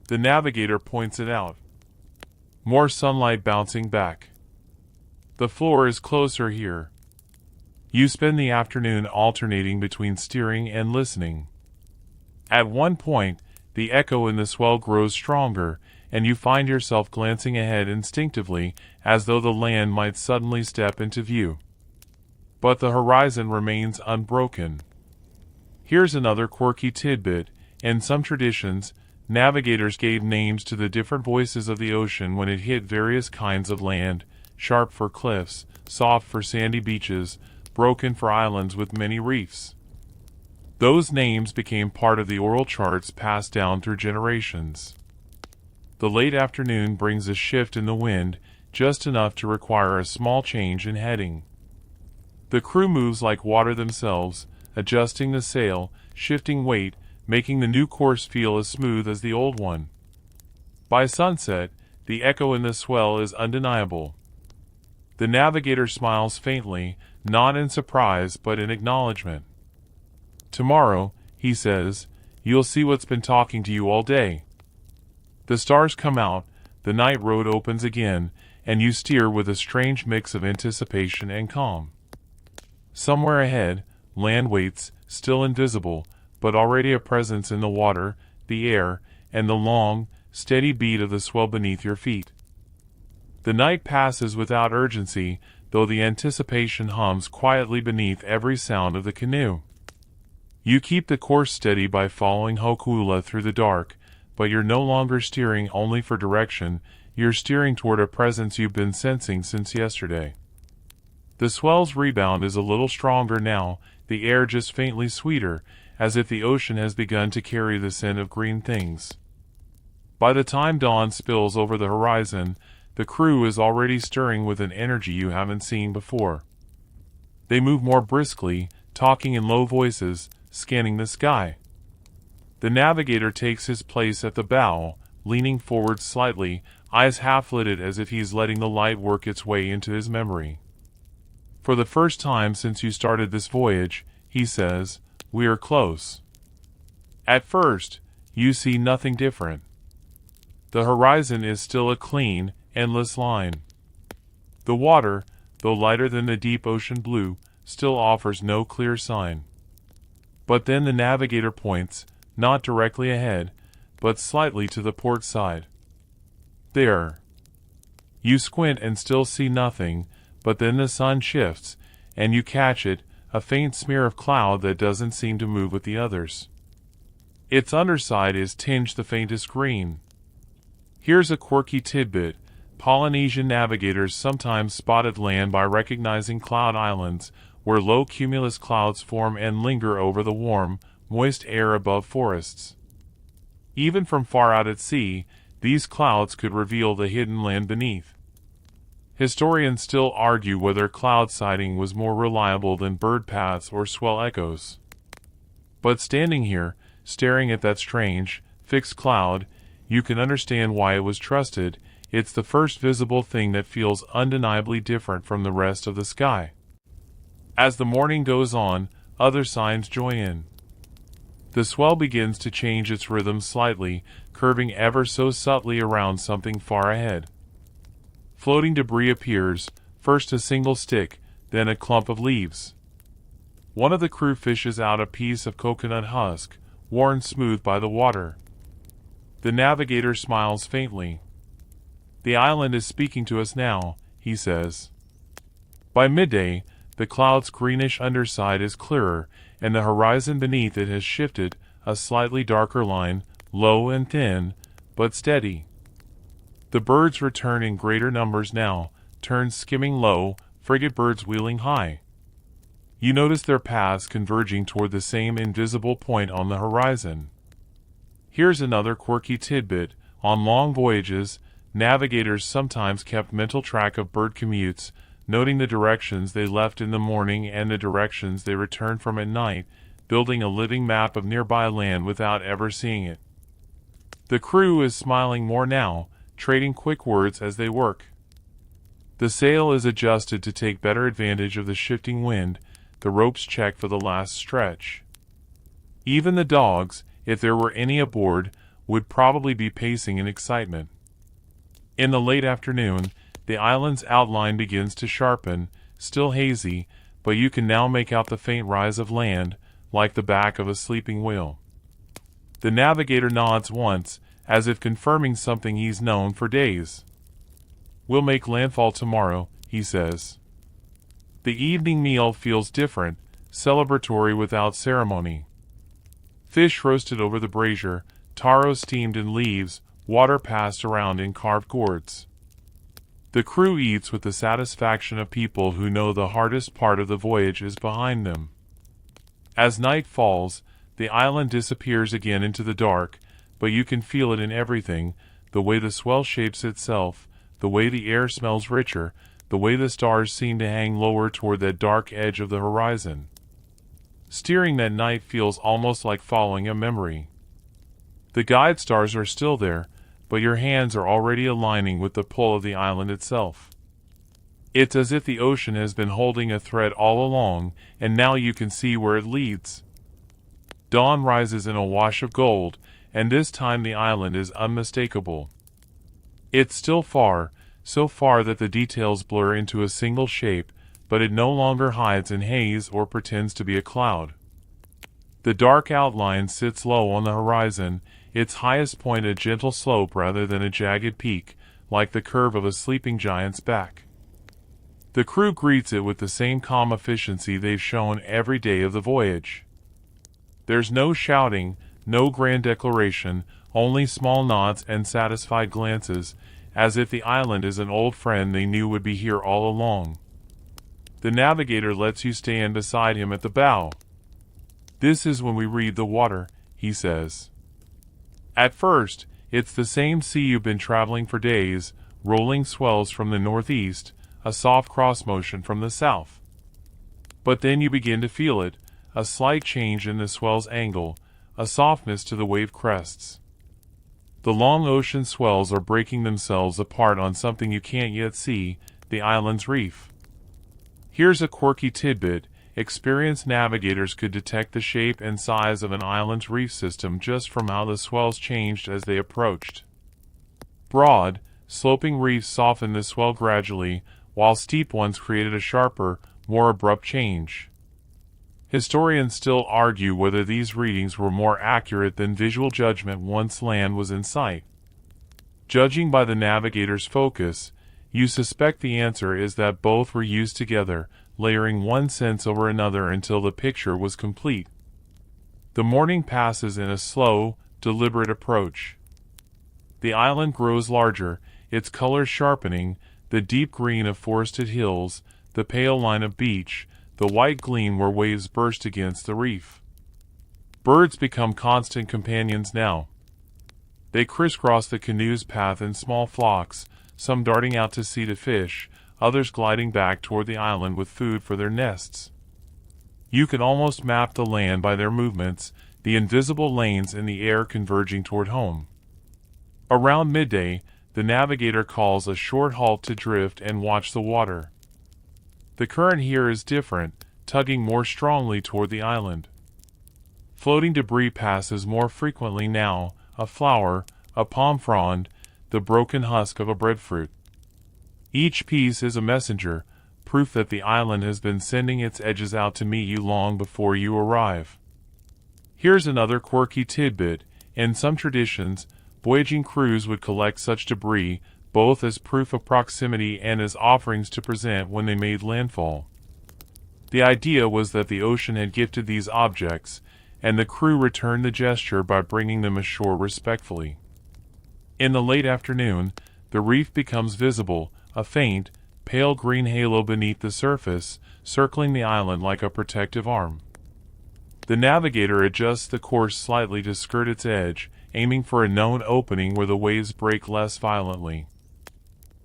The navigator points it out. More sunlight bouncing back. The floor is closer here. You spend the afternoon alternating between steering and listening. At one point, the echo in the swell grows stronger, and you find yourself glancing ahead instinctively, as though the land might suddenly step into view. But the horizon remains unbroken. Here's another quirky tidbit. In some traditions, navigators gave names to the different voices of the ocean when it hit various kinds of land, sharp for cliffs, soft for sandy beaches, broken for islands with many reefs. Those names became part of the oral charts passed down through generations. The late afternoon brings a shift in the wind, just enough to require a small change in heading. The crew moves like water themselves, adjusting the sail, shifting weight, making the new course feel as smooth as the old one. By sunset, the echo in the swell is undeniable. The navigator smiles faintly, not in surprise but in acknowledgement. Tomorrow, he says, you'll see what's been talking to you all day. The stars come out, the night road opens again, and you steer with a strange mix of anticipation and calm. Somewhere ahead, land waits, still invisible, but already a presence in the water, the air, and the long, steady beat of the swell beneath your feet. The night passes without urgency, though the anticipation hums quietly beneath every sound of the canoe. You keep the course steady by following Hokula through the dark, but you're no longer steering only for direction, you're steering toward a presence you've been sensing since yesterday. The swell's rebound is a little stronger now, the air just faintly sweeter, as if the ocean has begun to carry the scent of green things. By the time dawn spills over the horizon, the crew is already stirring with an energy you haven't seen before. They move more briskly, talking in low voices, scanning the sky. The navigator takes his place at the bow, leaning forward slightly, eyes half-lidded as if he's letting the light work its way into his memory. For the first time since you started this voyage, he says, we are close. At first, you see nothing different. The horizon is still a clean, endless line. The water, though lighter than the deep ocean blue, still offers no clear sign. But then the navigator points, not directly ahead, but slightly to the port side. There. You squint and still see nothing, but then the sun shifts, and you catch it, a faint smear of cloud that doesn't seem to move with the others. Its underside is tinged the faintest green. Here's a quirky tidbit. Polynesian navigators sometimes spotted land by recognizing cloud islands, where low cumulus clouds form and linger over the warm, moist air above forests. Even from far out at sea, these clouds could reveal the hidden land beneath. Historians still argue whether cloud sighting was more reliable than bird paths or swell echoes. But standing here, staring at that strange, fixed cloud, you can understand why it was trusted. It's the first visible thing that feels undeniably different from the rest of the sky. As the morning goes on, other signs join in. The swell begins to change its rhythm slightly, curving ever so subtly around something far ahead. Floating debris appears, first a single stick, then a clump of leaves. One of the crew fishes out a piece of coconut husk, worn smooth by the water. The navigator smiles faintly. "The island is speaking to us now," he says. By midday, the cloud's greenish underside is clearer, and the horizon beneath it has shifted, a slightly darker line, low and thin, but steady. The birds return in greater numbers now, terns skimming low, frigate birds wheeling high. You notice their paths converging toward the same invisible point on the horizon. Here's another quirky tidbit. On long voyages, navigators sometimes kept mental track of bird commutes, noting the directions they left in the morning and the directions they returned from at night, building a living map of nearby land without ever seeing it. The crew is smiling more now, trading quick words as they work. The sail is adjusted to take better advantage of the shifting wind, the ropes checked for the last stretch. Even the dogs, if there were any aboard, would probably be pacing in excitement. In the late afternoon, the island's outline begins to sharpen, still hazy, but you can now make out the faint rise of land, like the back of a sleeping whale. The navigator nods once, as if confirming something he's known for days. "We'll make landfall tomorrow," he says. The evening meal feels different, celebratory without ceremony. Fish roasted over the brazier, taro steamed in leaves, water passed around in carved gourds. The crew eats with the satisfaction of people who know the hardest part of the voyage is behind them. As night falls, the island disappears again into the dark, but you can feel it in everything, the way the swell shapes itself, the way the air smells richer, the way the stars seem to hang lower toward that dark edge of the horizon. Steering that night feels almost like following a memory. The guide stars are still there, but your hands are already aligning with the pull of the island itself. It's as if the ocean has been holding a thread all along, and now you can see where it leads. Dawn rises in a wash of gold, and this time the island is unmistakable. It's still far, so far that the details blur into a single shape, but it no longer hides in haze or pretends to be a cloud. The dark outline sits low on the horizon, its highest point a gentle slope rather than a jagged peak, like the curve of a sleeping giant's back. The crew greets it with the same calm efficiency they've shown every day of the voyage. There's no shouting, no grand declaration, only small nods and satisfied glances, as if the island is an old friend they knew would be here all along. The navigator lets you stand beside him at the bow. "This is when we read the water," he says. At first, it's the same sea you've been traveling for days, rolling swells from the northeast, a soft cross motion from the south. But then you begin to feel it, a slight change in the swell's angle, a softness to the wave crests. The long ocean swells are breaking themselves apart on something you can't yet see, the island's reef. Here's a quirky tidbit. Experienced navigators could detect the shape and size of an island's reef system just from how the swells changed as they approached. Broad, sloping reefs softened the swell gradually, while steep ones created a sharper, more abrupt change. Historians still argue whether these readings were more accurate than visual judgment once land was in sight. Judging by the navigator's focus, you suspect the answer is that both were used together, layering one sense over another until the picture was complete. The morning passes in a slow, deliberate approach. The island grows larger, its colors sharpening, the deep green of forested hills, the pale line of beach, the white gleam where waves burst against the reef. Birds become constant companions now. They crisscross the canoe's path in small flocks, some darting out to sea to fish, others gliding back toward the island with food for their nests. You can almost map the land by their movements, the invisible lanes in the air converging toward home. Around midday, the navigator calls a short halt to drift and watch the water. The current here is different, tugging more strongly toward the island. Floating debris passes more frequently now, a flower, a palm frond, the broken husk of a breadfruit. Each piece is a messenger, proof that the island has been sending its edges out to meet you long before you arrive. Here's another quirky tidbit. In some traditions, voyaging crews would collect such debris, both as proof of proximity and as offerings to present when they made landfall. The idea was that the ocean had gifted these objects, and the crew returned the gesture by bringing them ashore respectfully. In the late afternoon, the reef becomes visible, a faint, pale green halo beneath the surface, circling the island like a protective arm. The navigator adjusts the course slightly to skirt its edge, aiming for a known opening where the waves break less violently.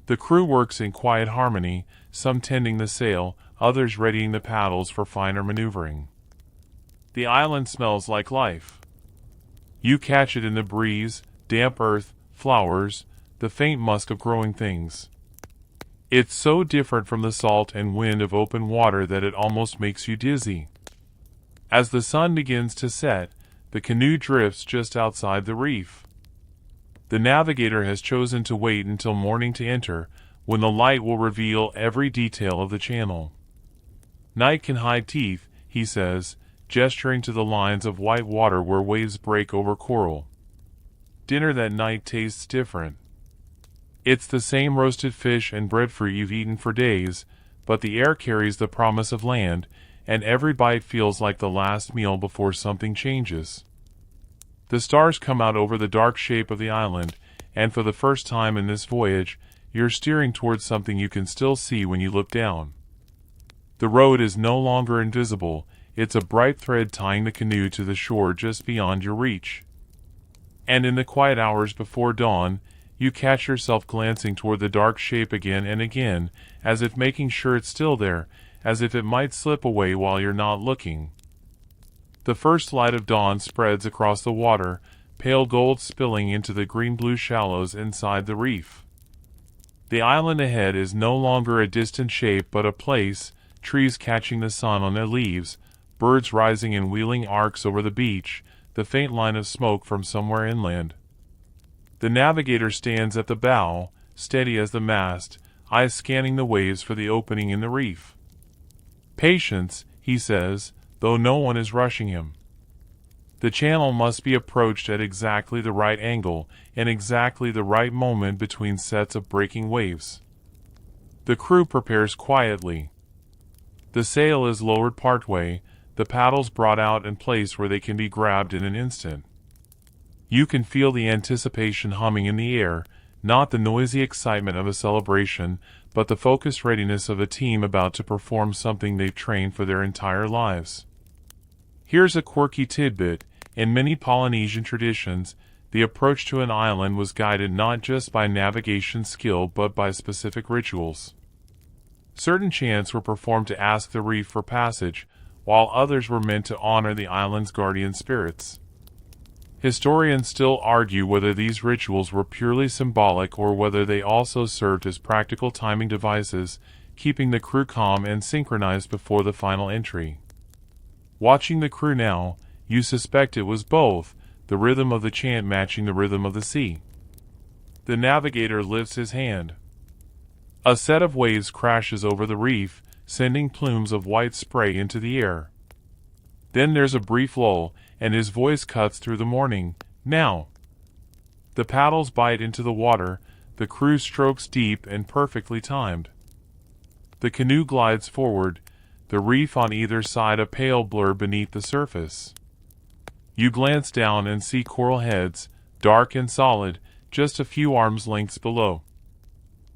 The crew works in quiet harmony, some tending the sail, others readying the paddles for finer maneuvering. The island smells like life. You catch it in the breeze, damp earth, flowers, the faint musk of growing things. It's so different from the salt and wind of open water that it almost makes you dizzy. As the sun begins to set, the canoe drifts just outside the reef. The navigator has chosen to wait until morning to enter, when the light will reveal every detail of the channel. Night can hide teeth, he says, gesturing to the lines of white water where waves break over coral. Dinner that night tastes different. It's the same roasted fish and breadfruit you've eaten for days, but the air carries the promise of land, and every bite feels like the last meal before something changes. The stars come out over the dark shape of the island, and for the first time in this voyage, you're steering towards something you can still see when you look down. The road is no longer invisible, it's a bright thread tying the canoe to the shore just beyond your reach. And in the quiet hours before dawn, you catch yourself glancing toward the dark shape again and again, as if making sure it's still there, as if it might slip away while you're not looking. The first light of dawn spreads across the water, pale gold spilling into the green-blue shallows inside the reef. The island ahead is no longer a distant shape but a place, trees catching the sun on their leaves, birds rising in wheeling arcs over the beach, the faint line of smoke from somewhere inland. The navigator stands at the bow, steady as the mast, eyes scanning the waves for the opening in the reef. Patience, he says, though no one is rushing him. The channel must be approached at exactly the right angle, in exactly the right moment between sets of breaking waves. The crew prepares quietly. The sail is lowered partway, the paddles brought out and placed where they can be grabbed in an instant. You can feel the anticipation humming in the air, not the noisy excitement of a celebration, but the focused readiness of a team about to perform something they've trained for their entire lives. Here's a quirky tidbit. In many Polynesian traditions, the approach to an island was guided not just by navigation skill but by specific rituals. Certain chants were performed to ask the reef for passage, while others were meant to honor the island's guardian spirits. Historians still argue whether these rituals were purely symbolic or whether they also served as practical timing devices, keeping the crew calm and synchronized before the final entry. Watching the crew now, you suspect it was both, the rhythm of the chant matching the rhythm of the sea. The navigator lifts his hand. A set of waves crashes over the reef, sending plumes of white spray into the air. Then there's a brief lull, and his voice cuts through the morning. Now! The paddles bite into the water, the crew strokes deep and perfectly timed. The canoe glides forward, the reef on either side a pale blur beneath the surface. You glance down and see coral heads, dark and solid, just a few arms' lengths below.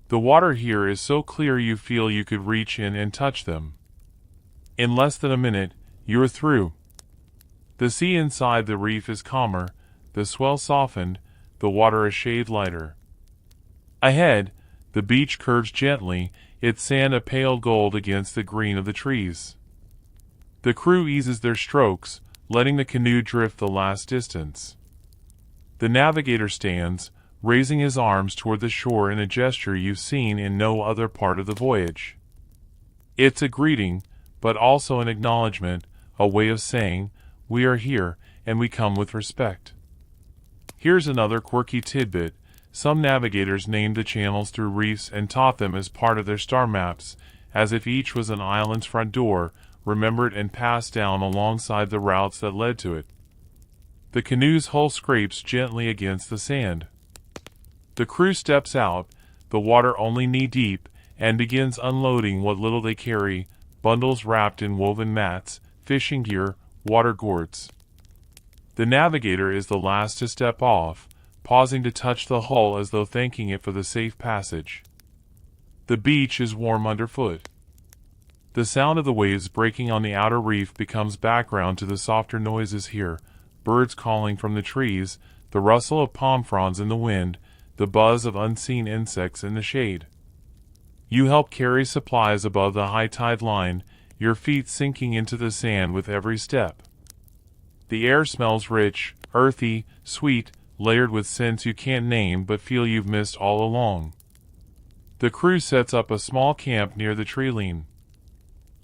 The water here is so clear you feel you could reach in and touch them. In less than a minute, you're through. The sea inside the reef is calmer, the swell softened, the water a shade lighter. Ahead, the beach curves gently, its sand a pale gold against the green of the trees. The crew eases their strokes, letting the canoe drift the last distance. The navigator stands, raising his arms toward the shore in a gesture you've seen in no other part of the voyage. It's a greeting, but also an acknowledgement, a way of saying, "We are here," and we come with respect. Here's another quirky tidbit. Some navigators named the channels through reefs and taught them as part of their star maps, as if each was an island's front door, remembered and passed down alongside the routes that led to it. The canoe's hull scrapes gently against the sand. The crew steps out, the water only knee-deep, and begins unloading what little they carry, bundles wrapped in woven mats, fishing gear, water gourds. The navigator is the last to step off, pausing to touch the hull as though thanking it for the safe passage. The beach is warm underfoot. The sound of the waves breaking on the outer reef becomes background to the softer noises here, birds calling from the trees, the rustle of palm fronds in the wind, the buzz of unseen insects in the shade. You help carry supplies above the high tide line, your feet sinking into the sand with every step. The air smells rich, earthy, sweet, layered with scents you can't name but feel you've missed all along. The crew sets up a small camp near the treeline.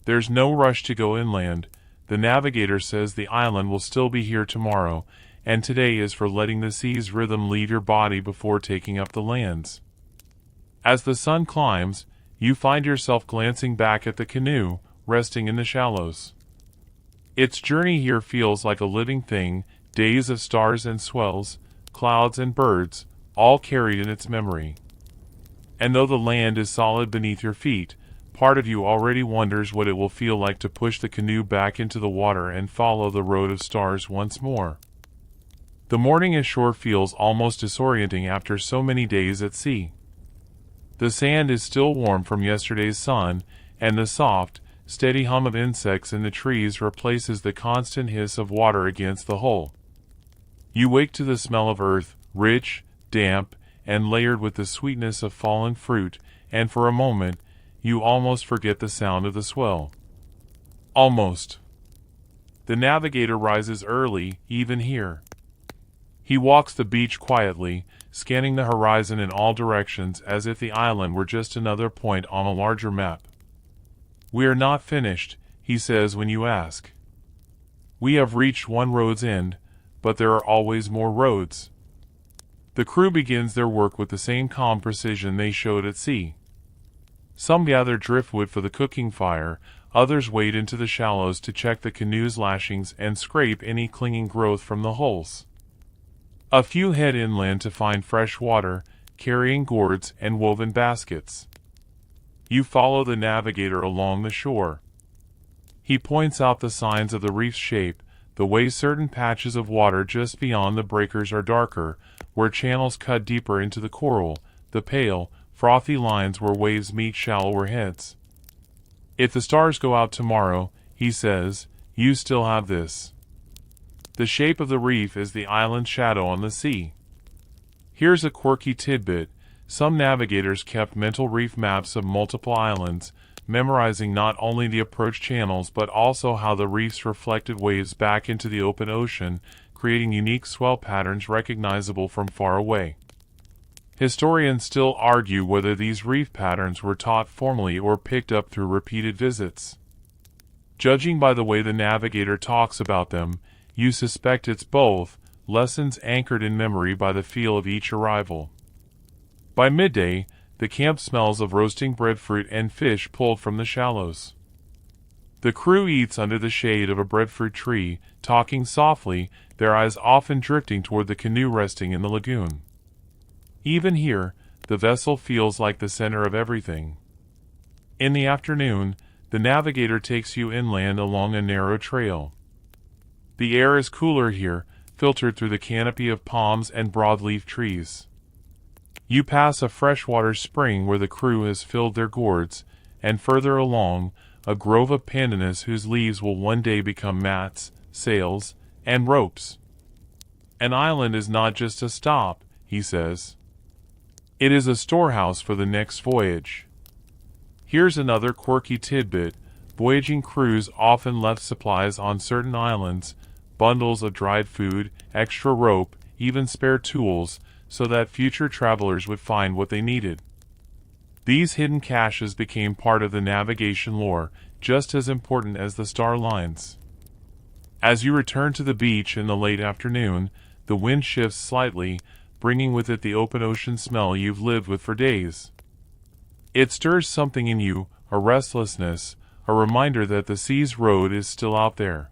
There's no rush to go inland. The navigator says the island will still be here tomorrow, and today is for letting the sea's rhythm lead your body before taking up the lands. As the sun climbs, you find yourself glancing back at the canoe, resting in the shallows. Its journey here feels like a living thing, days of stars and swells, clouds and birds, all carried in its memory. And though the land is solid beneath your feet, part of you already wonders what it will feel like to push the canoe back into the water and follow the road of stars once more. The morning ashore feels almost disorienting after so many days at sea. The sand is still warm from yesterday's sun, and the soft, steady hum of insects in the trees replaces the constant hiss of water against the hull. You wake to the smell of earth, rich, damp, and layered with the sweetness of fallen fruit, and for a moment, you almost forget the sound of the swell. Almost. The navigator rises early, even here. He walks the beach quietly, scanning the horizon in all directions as if the island were just another point on a larger map. "We are not finished," he says when you ask. "We have reached one road's end, but there are always more roads." The crew begins their work with the same calm precision they showed at sea. Some gather driftwood for the cooking fire, others wade into the shallows to check the canoe's lashings and scrape any clinging growth from the hulls. A few head inland to find fresh water, carrying gourds and woven baskets. You follow the navigator along the shore. He points out the signs of the reef's shape, the way certain patches of water just beyond the breakers are darker, where channels cut deeper into the coral, the pale, frothy lines where waves meet shallower heads. "If the stars go out tomorrow," he says, "you still have this." The shape of the reef is the island's shadow on the sea. Here's a quirky tidbit. Some navigators kept mental reef maps of multiple islands, memorizing not only the approach channels but also how the reefs reflected waves back into the open ocean, creating unique swell patterns recognizable from far away. Historians still argue whether these reef patterns were taught formally or picked up through repeated visits. Judging by the way the navigator talks about them, you suspect it's both, lessons anchored in memory by the feel of each arrival. By midday, the camp smells of roasting breadfruit and fish pulled from the shallows. The crew eats under the shade of a breadfruit tree, talking softly, their eyes often drifting toward the canoe resting in the lagoon. Even here, the vessel feels like the center of everything. In the afternoon, the navigator takes you inland along a narrow trail. The air is cooler here, filtered through the canopy of palms and broadleaf trees. You pass a freshwater spring where the crew has filled their gourds, and further along, a grove of pandanus whose leaves will one day become mats, sails, and ropes. An island is not just a stop, he says. It is a storehouse for the next voyage. Here's another quirky tidbit. Voyaging crews often left supplies on certain islands, bundles of dried food, extra rope, even spare tools, so that future travelers would find what they needed. These hidden caches became part of the navigation lore, just as important as the star lines. As you return to the beach in the late afternoon, the wind shifts slightly, bringing with it the open ocean smell you've lived with for days. It stirs something in you, a restlessness, a reminder that the sea's road is still out there.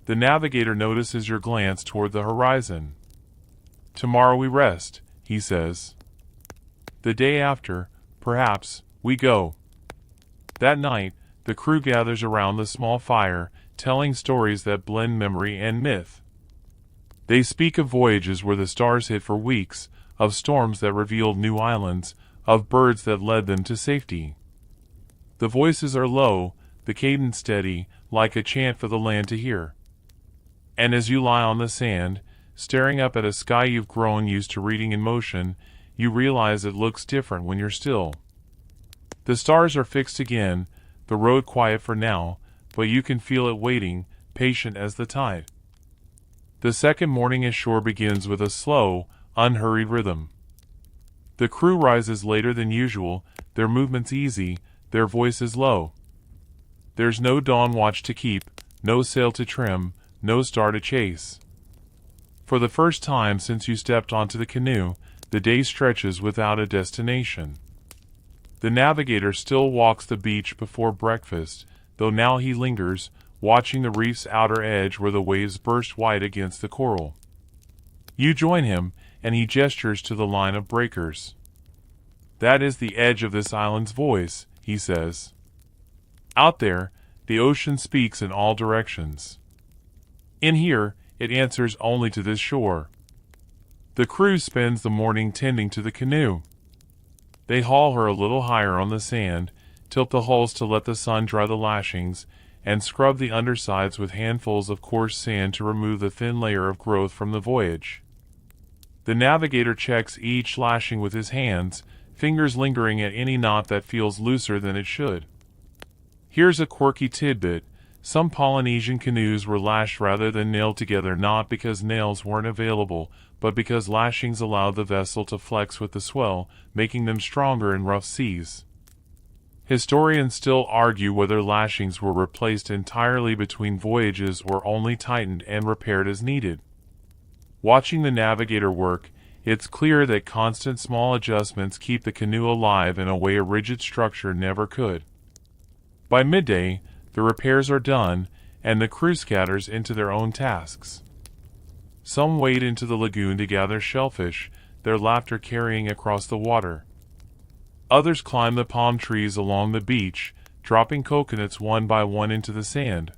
The navigator notices your glance toward the horizon. "Tomorrow we rest," he says. "The day after, perhaps, we go." That night, the crew gathers around the small fire, telling stories that blend memory and myth. They speak of voyages where the stars hid for weeks, of storms that revealed new islands, of birds that led them to safety. The voices are low, the cadence steady, like a chant for the land to hear. And as you lie on the sand, staring up at a sky you've grown used to reading in motion, you realize it looks different when you're still. The stars are fixed again, the road quiet for now, but you can feel it waiting, patient as the tide. The second morning ashore begins with a slow, unhurried rhythm. The crew rises later than usual, their movements easy, their voices low. There's no dawn watch to keep, no sail to trim, no star to chase. For the first time since you stepped onto the canoe, the day stretches without a destination. The navigator still walks the beach before breakfast, though now he lingers, watching the reef's outer edge where the waves burst white against the coral. You join him, and he gestures to the line of breakers. "That is the edge of this island's voice," he says. "Out there, the ocean speaks in all directions. In here, it answers only to this shore." The crew spends the morning tending to the canoe. They haul her a little higher on the sand, tilt the hulls to let the sun dry the lashings, and scrub the undersides with handfuls of coarse sand to remove the thin layer of growth from the voyage. The navigator checks each lashing with his hands, fingers lingering at any knot that feels looser than it should. Here's a quirky tidbit. Some Polynesian canoes were lashed rather than nailed together, not because nails weren't available, but because lashings allowed the vessel to flex with the swell, making them stronger in rough seas. Historians still argue whether lashings were replaced entirely between voyages or only tightened and repaired as needed. Watching the navigator work, it's clear that constant small adjustments keep the canoe alive in a way a rigid structure never could. By midday, the repairs are done, and the crew scatters into their own tasks. Some wade into the lagoon to gather shellfish, their laughter carrying across the water. Others climb the palm trees along the beach, dropping coconuts one by one into the sand.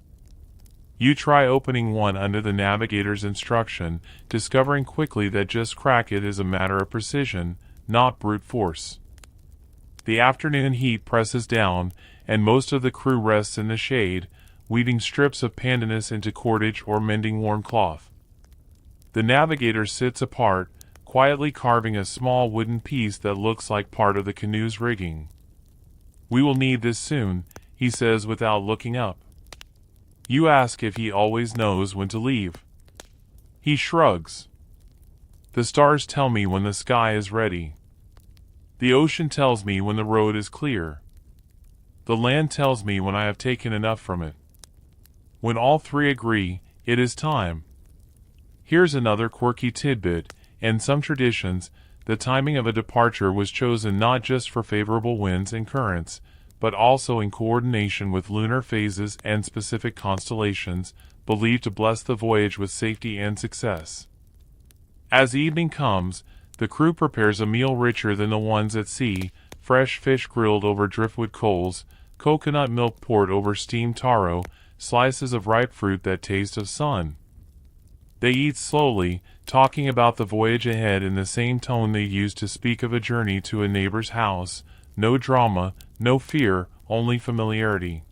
You try opening one under the navigator's instruction, discovering quickly that just crack it is a matter of precision, not brute force. The afternoon heat presses down, and most of the crew rests in the shade, weaving strips of pandanus into cordage or mending worn cloth. The navigator sits apart, quietly carving a small wooden piece that looks like part of the canoe's rigging. "We will need this soon," he says without looking up. You ask if he always knows when to leave. He shrugs. "The stars tell me when the sky is ready. The ocean tells me when the road is clear. The land tells me when I have taken enough from it. When all three agree, it is time." Here's another quirky tidbit. In some traditions, the timing of a departure was chosen not just for favorable winds and currents, but also in coordination with lunar phases and specific constellations, believed to bless the voyage with safety and success. As evening comes, the crew prepares a meal richer than the ones at sea: fresh fish grilled over driftwood coals, coconut milk poured over steamed taro, slices of ripe fruit that taste of sun. They eat slowly, talking about the voyage ahead in the same tone they used to speak of a journey to a neighbor's house. No drama, no fear, only familiarity.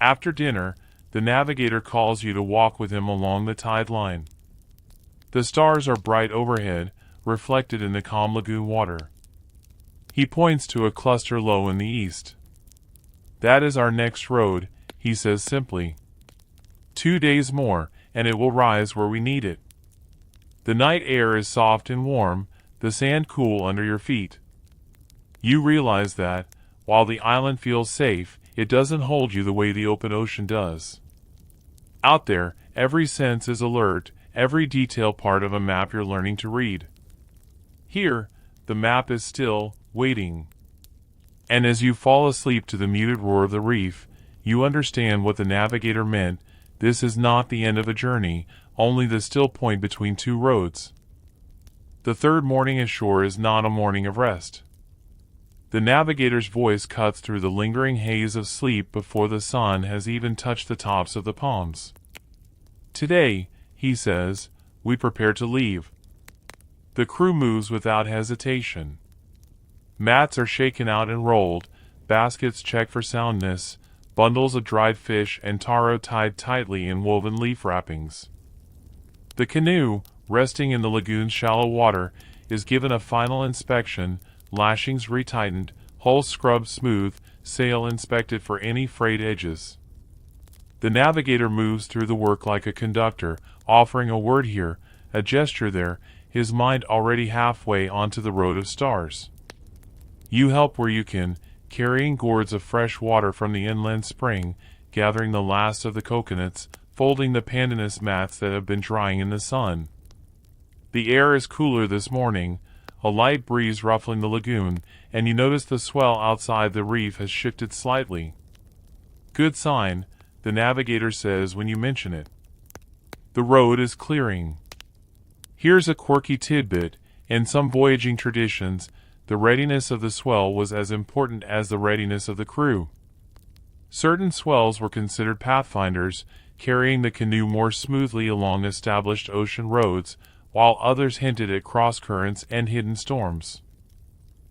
After dinner, the navigator calls you to walk with him along the tide line. The stars are bright overhead, reflected in the calm lagoon water. He points to a cluster low in the east. "That is our next road," he says simply. 2 days more, and it will rise where we need it. The night air is soft and warm, the sand cool under your feet. You realize that, while the island feels safe, it doesn't hold you the way the open ocean does. Out there, every sense is alert, every detail part of a map you're learning to read. Here, the map is still, waiting. And as you fall asleep to the muted roar of the reef, you understand what the navigator meant. This is not the end of a journey, only the still point between two roads. The third morning ashore is not a morning of rest. The navigator's voice cuts through the lingering haze of sleep before the sun has even touched the tops of the palms. Today, he says, we prepare to leave. The crew moves without hesitation. Mats are shaken out and rolled, baskets checked for soundness, bundles of dried fish and taro tied tightly in woven leaf wrappings. The canoe, resting in the lagoon's shallow water, is given a final inspection, lashings retightened, hull scrubbed smooth, sail inspected for any frayed edges. The navigator moves through the work like a conductor, offering a word here, a gesture there, his mind already halfway onto the road of stars. You help where you can, carrying gourds of fresh water from the inland spring, gathering the last of the coconuts, folding the pandanus mats that have been drying in the sun. The air is cooler this morning, a light breeze ruffling the lagoon, and you notice the swell outside the reef has shifted slightly. Good sign, the navigator says when you mention it. The road is clearing. Here's a quirky tidbit. In some voyaging traditions, the readiness of the swell was as important as the readiness of the crew. Certain swells were considered pathfinders, carrying the canoe more smoothly along established ocean roads, while others hinted at cross-currents and hidden storms.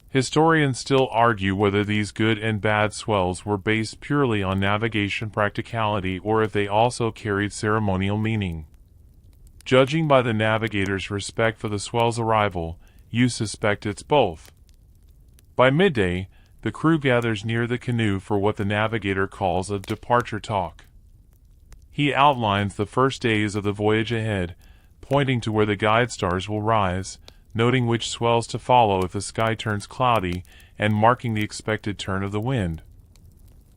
Historians still argue whether these good and bad swells were based purely on navigation practicality or if they also carried ceremonial meaning. Judging by the navigator's respect for the swell's arrival, you suspect it's both. By midday, the crew gathers near the canoe for what the navigator calls a departure talk. He outlines the first days of the voyage ahead, pointing to where the guide stars will rise, noting which swells to follow if the sky turns cloudy, and marking the expected turn of the wind.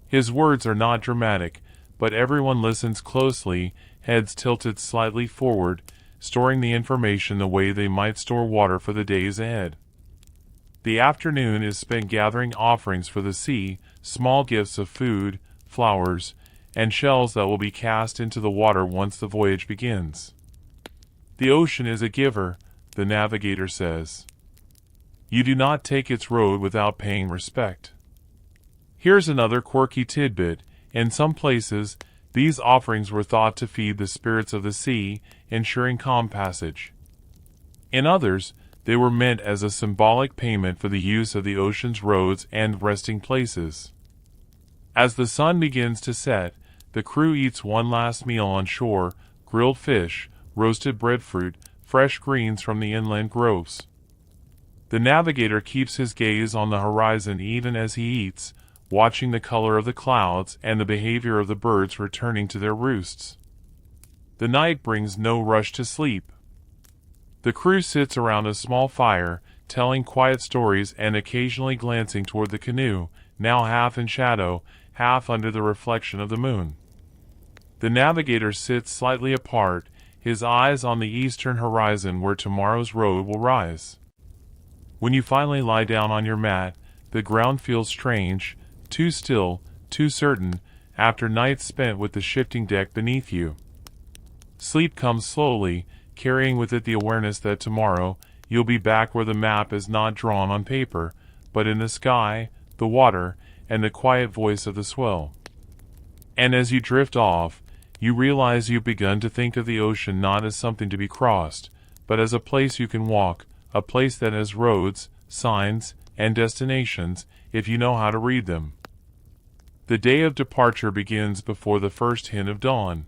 His words are not dramatic, but everyone listens closely, heads tilted slightly forward, storing the information the way they might store water for the days ahead. The afternoon is spent gathering offerings for the sea, small gifts of food, flowers, and shells that will be cast into the water once the voyage begins. The ocean is a giver, the navigator says. You do not take its road without paying respect. Here's another quirky tidbit. In some places, these offerings were thought to feed the spirits of the sea, ensuring calm passage. In others, they were meant as a symbolic payment for the use of the ocean's roads and resting places. As the sun begins to set, the crew eats one last meal on shore, grilled fish, roasted breadfruit, fresh greens from the inland groves. The navigator keeps his gaze on the horizon even as he eats, watching the color of the clouds and the behavior of the birds returning to their roosts. The night brings no rush to sleep. The crew sits around a small fire, telling quiet stories and occasionally glancing toward the canoe, now half in shadow, half under the reflection of the moon. The navigator sits slightly apart, his eyes on the eastern horizon where tomorrow's road will rise. When you finally lie down on your mat, the ground feels strange, too still, too certain, after nights spent with the shifting deck beneath you. Sleep comes slowly, carrying with it the awareness that tomorrow you'll be back where the map is not drawn on paper, but in the sky, the water, and the quiet voice of the swell. And as you drift off, you realize you've begun to think of the ocean not as something to be crossed, but as a place you can walk, a place that has roads, signs, and destinations, if you know how to read them. The day of departure begins before the first hint of dawn.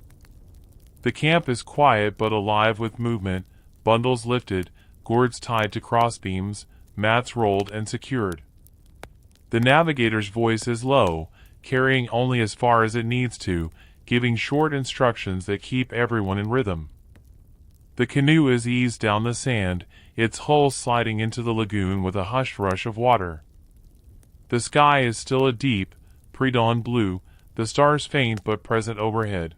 The camp is quiet but alive with movement, bundles lifted, gourds tied to crossbeams, mats rolled and secured. The navigator's voice is low, carrying only as far as it needs to, giving short instructions that keep everyone in rhythm. The canoe is eased down the sand, its hull sliding into the lagoon with a hushed rush of water. The sky is still a deep, pre-dawn blue, the stars faint but present overhead.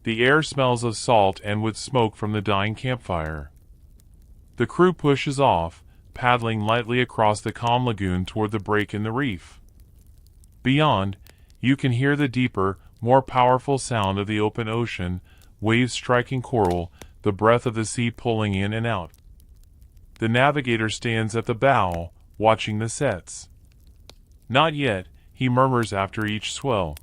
The air smells of salt and with smoke from the dying campfire. The crew pushes off, paddling lightly across the calm lagoon toward the break in the reef. Beyond, you can hear the deeper, more powerful sound of the open ocean, waves striking coral, the breath of the sea pulling in and out. The navigator stands at the bow, watching the sets. "Not yet," he murmurs after each swell.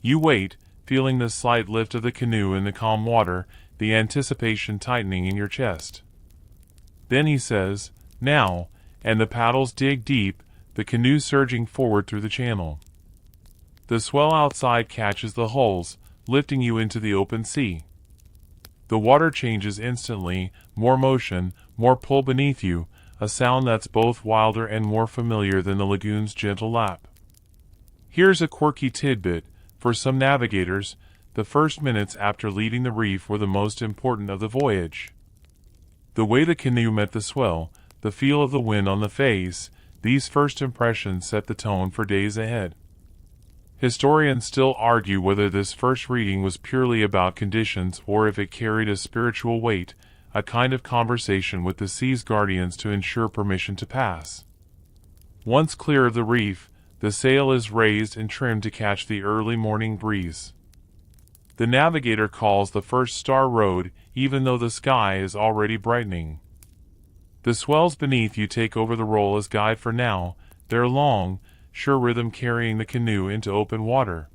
You wait, feeling the slight lift of the canoe in the calm water, the anticipation tightening in your chest. Then he says, "Now," and the paddles dig deep, the canoe surging forward through the channel. The swell outside catches the hulls, lifting you into the open sea. The water changes instantly, more motion, more pull beneath you, a sound that's both wilder and more familiar than the lagoon's gentle lap. Here's a quirky tidbit. For some navigators, the first minutes after leaving the reef were the most important of the voyage. The way the canoe met the swell, the feel of the wind on the face, these first impressions set the tone for days ahead. Historians still argue whether this first reading was purely about conditions or if it carried a spiritual weight, a kind of conversation with the sea's guardians to ensure permission to pass. Once clear of the reef, the sail is raised and trimmed to catch the early morning breeze. The navigator calls the first star road, even though the sky is already brightening. The swells beneath you take over the role as guide for now, their long, sure rhythm carrying the canoe into open water.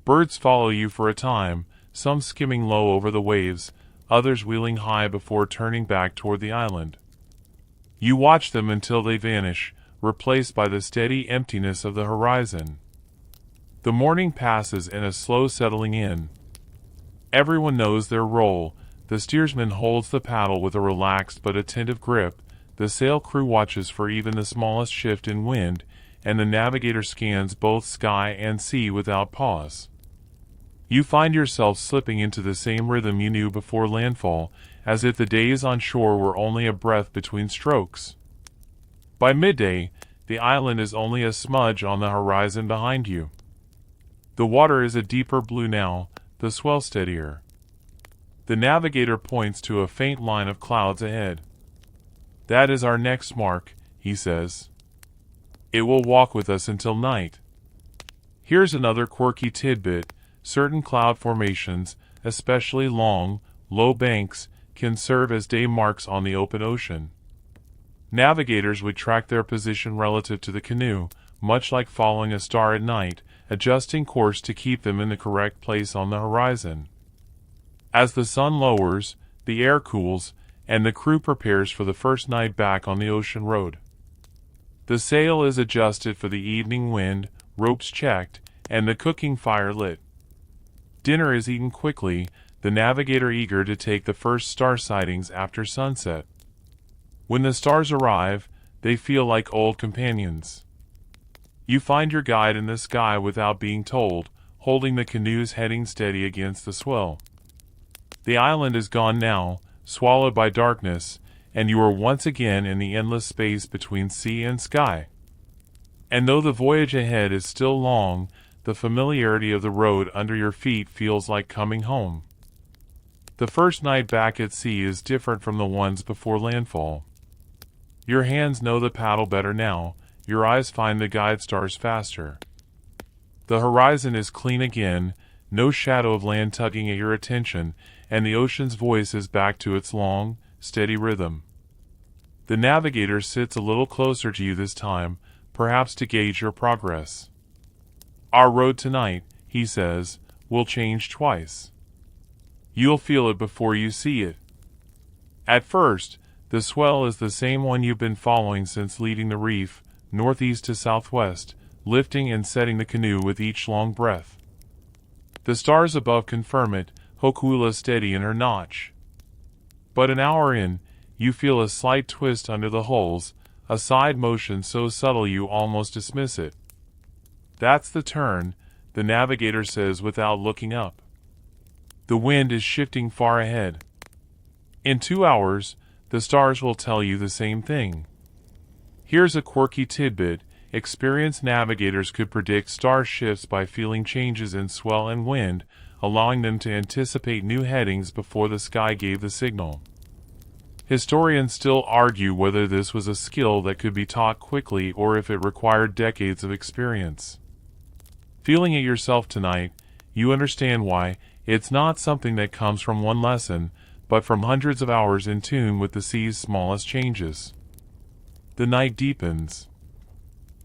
Birds follow you for a time, some skimming low over the waves, others wheeling high before turning back toward the island. You watch them until they vanish, replaced by the steady emptiness of the horizon. The morning passes in a slow settling in. Everyone knows their role. The steersman holds the paddle with a relaxed but attentive grip, the sail crew watches for even the smallest shift in wind, and the navigator scans both sky and sea without pause. You find yourself slipping into the same rhythm you knew before landfall, as if the days on shore were only a breath between strokes. By midday, the island is only a smudge on the horizon behind you. The water is a deeper blue now, the swell steadier. The navigator points to a faint line of clouds ahead. "That is our next mark," he says. "It will walk with us until night." Here's another quirky tidbit. Certain cloud formations, especially long, low banks, can serve as day marks on the open ocean. Navigators would track their position relative to the canoe, much like following a star at night, adjusting course to keep them in the correct place on the horizon. As the sun lowers, the air cools, and the crew prepares for the first night back on the ocean road. The sail is adjusted for the evening wind, ropes checked, and the cooking fire lit. Dinner is eaten quickly, the navigator eager to take the first star sightings after sunset. When the stars arrive, they feel like old companions. You find your guide in the sky without being told, holding the canoe's heading steady against the swell. The island is gone now, swallowed by darkness, and you are once again in the endless space between sea and sky. And though the voyage ahead is still long, the familiarity of the road under your feet feels like coming home. The first night back at sea is different from the ones before landfall. Your hands know the paddle better now, your eyes find the guide stars faster. The horizon is clean again, no shadow of land tugging at your attention, and the ocean's voice is back to its long, steady rhythm. The navigator sits a little closer to you this time, perhaps to gauge your progress. "Our road tonight," he says, "will change twice. You'll feel it before you see it. At first, the swell is the same one you've been following since leaving the reef, northeast to southwest, lifting and setting the canoe with each long breath. The stars above confirm it, Hokula steady in her notch. But an hour in, you feel a slight twist under the hulls, a side motion so subtle you almost dismiss it. "That's the turn," the navigator says without looking up. The wind is shifting far ahead. In 2 hours, the stars will tell you the same thing. Here's a quirky tidbit. Experienced navigators could predict star shifts by feeling changes in swell and wind, allowing them to anticipate new headings before the sky gave the signal. Historians still argue whether this was a skill that could be taught quickly or if it required decades of experience. Feeling it yourself tonight, you understand why. It's not something that comes from one lesson, but from hundreds of hours in tune with the sea's smallest changes. The night deepens.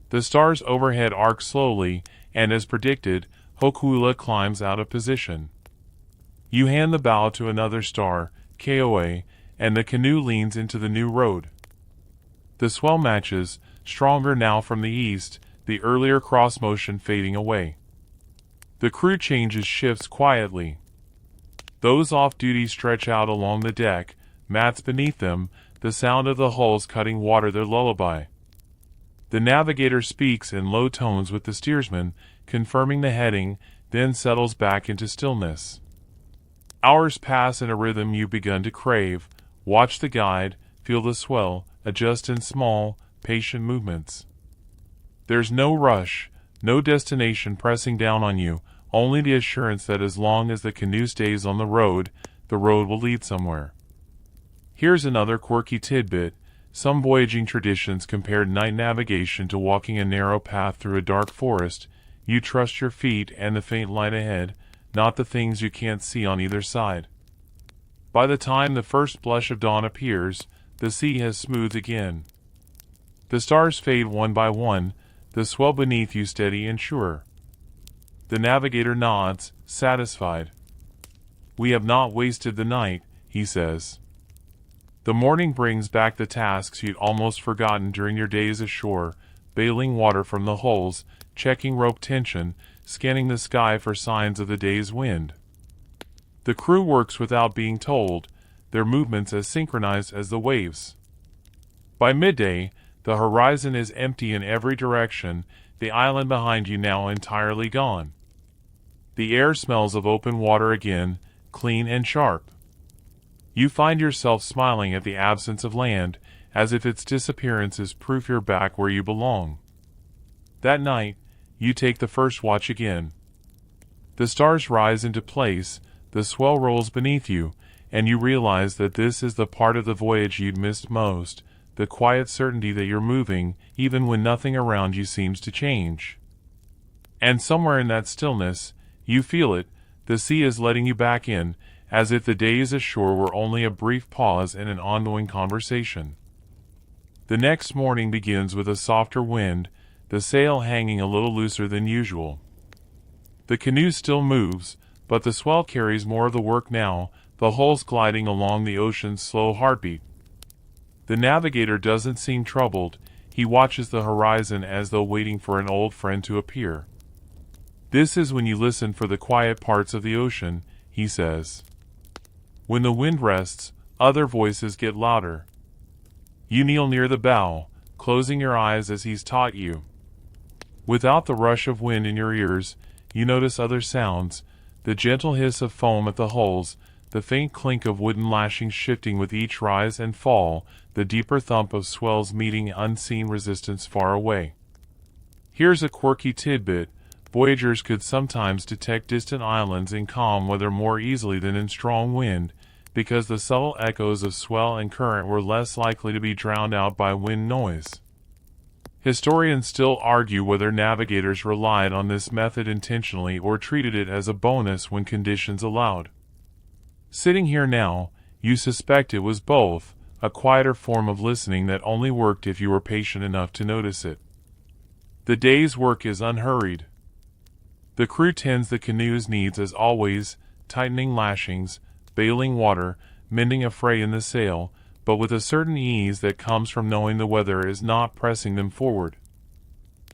The stars overhead arc slowly, and as predicted, Hokula climbs out of position. You hand the bow to another star, Koa, and the canoe leans into the new road. The swell matches, stronger now from the east, the earlier cross motion fading away. The crew changes shifts quietly. Those off-duty stretch out along the deck, mats beneath them, the sound of the hulls cutting water their lullaby. The navigator speaks in low tones with the steersman, confirming the heading, then settles back into stillness. Hours pass in a rhythm you've begun to crave. Watch the guide, feel the swell, adjust in small, patient movements. There's no rush, no destination pressing down on you, only the assurance that as long as the canoe stays on the road will lead somewhere. Here's another quirky tidbit. Some voyaging traditions compared night navigation to walking a narrow path through a dark forest. You trust your feet and the faint light ahead, not the things you can't see on either side. By the time the first blush of dawn appears, the sea has smoothed again. The stars fade one by one, the swell beneath you steady and sure. The navigator nods, satisfied. We have not wasted the night, he says. The morning brings back the tasks you'd almost forgotten during your days ashore, bailing water from the hulls, checking rope tension, scanning the sky for signs of the day's wind. The crew works without being told, their movements as synchronized as the waves. By midday, the horizon is empty in every direction, the island behind you now entirely gone. The air smells of open water again, clean and sharp. You find yourself smiling at the absence of land, as if its disappearance is proof you're back where you belong. That night, you take the first watch again. The stars rise into place, the swell rolls beneath you, and you realize that this is the part of the voyage you'd missed most, the quiet certainty that you're moving, even when nothing around you seems to change. And somewhere in that stillness, you feel it, the sea is letting you back in, as if the days ashore were only a brief pause in an ongoing conversation. The next morning begins with a softer wind, the sail hanging a little looser than usual. The canoe still moves, but the swell carries more of the work now, the hulls gliding along the ocean's slow heartbeat. The navigator doesn't seem troubled, he watches the horizon as though waiting for an old friend to appear. This is when you listen for the quiet parts of the ocean, he says. When the wind rests, other voices get louder. You kneel near the bow, closing your eyes as he's taught you. Without the rush of wind in your ears, you notice other sounds, the gentle hiss of foam at the hulls, the faint clink of wooden lashings shifting with each rise and fall, the deeper thump of swells meeting unseen resistance far away. Here's a quirky tidbit. Voyagers could sometimes detect distant islands in calm weather more easily than in strong wind, because the subtle echoes of swell and current were less likely to be drowned out by wind noise. Historians still argue whether navigators relied on this method intentionally or treated it as a bonus when conditions allowed. Sitting here now, you suspect it was both, a quieter form of listening that only worked if you were patient enough to notice it. The day's work is unhurried. The crew tends the canoe's needs as always, tightening lashings, bailing water, mending a fray in the sail, but with a certain ease that comes from knowing the weather is not pressing them forward.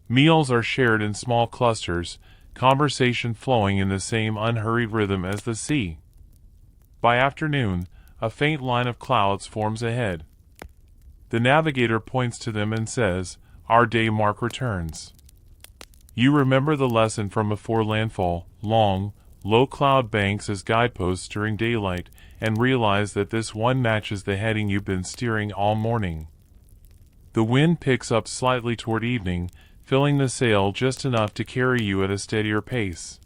Meals are shared in small clusters, conversation flowing in the same unhurried rhythm as the sea. By afternoon, a faint line of clouds forms ahead. The navigator points to them and says, "Our day mark returns." You remember the lesson from before landfall, long, low cloud banks as guideposts during daylight, and realize that this one matches the heading you've been steering all morning. The wind picks up slightly toward evening, filling the sail just enough to carry you at a steadier pace.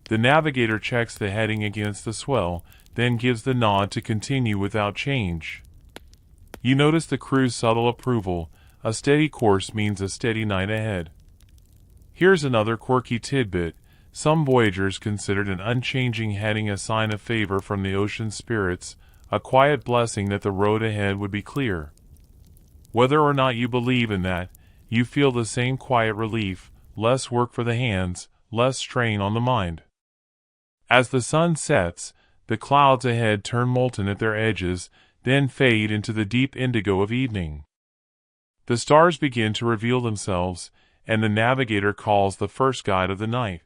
The navigator checks the heading against the swell, then gives the nod to continue without change. You notice the crew's subtle approval. A steady course means a steady night ahead. Here's another quirky tidbit. Some voyagers considered an unchanging heading a sign of favor from the ocean spirits, a quiet blessing that the road ahead would be clear. Whether or not you believe in that, you feel the same quiet relief, less work for the hands, less strain on the mind. As the sun sets, the clouds ahead turn molten at their edges, then fade into the deep indigo of evening. The stars begin to reveal themselves, and the navigator calls the first guide of the night.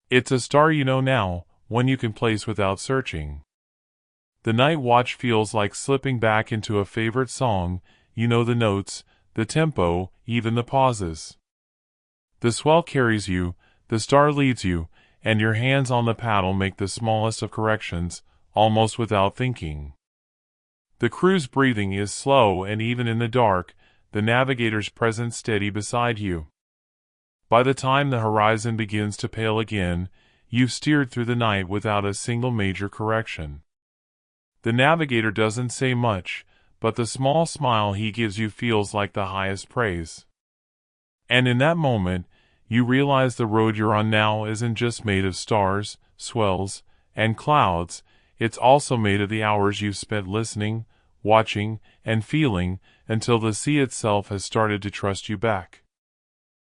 It's a star you know now, one you can place without searching. The night watch feels like slipping back into a favorite song. You know the notes, the tempo, even the pauses. The swell carries you, the star leads you, and your hands on the paddle make the smallest of corrections, almost without thinking. The crew's breathing is slow, and even in the dark, the navigator's presence steady beside you. By the time the horizon begins to pale again, you've steered through the night without a single major correction. The navigator doesn't say much, but the small smile he gives you feels like the highest praise. And in that moment, you realize the road you're on now isn't just made of stars, swells, and clouds. It's also made of the hours you've spent listening, watching, and feeling, until the sea itself has started to trust you back.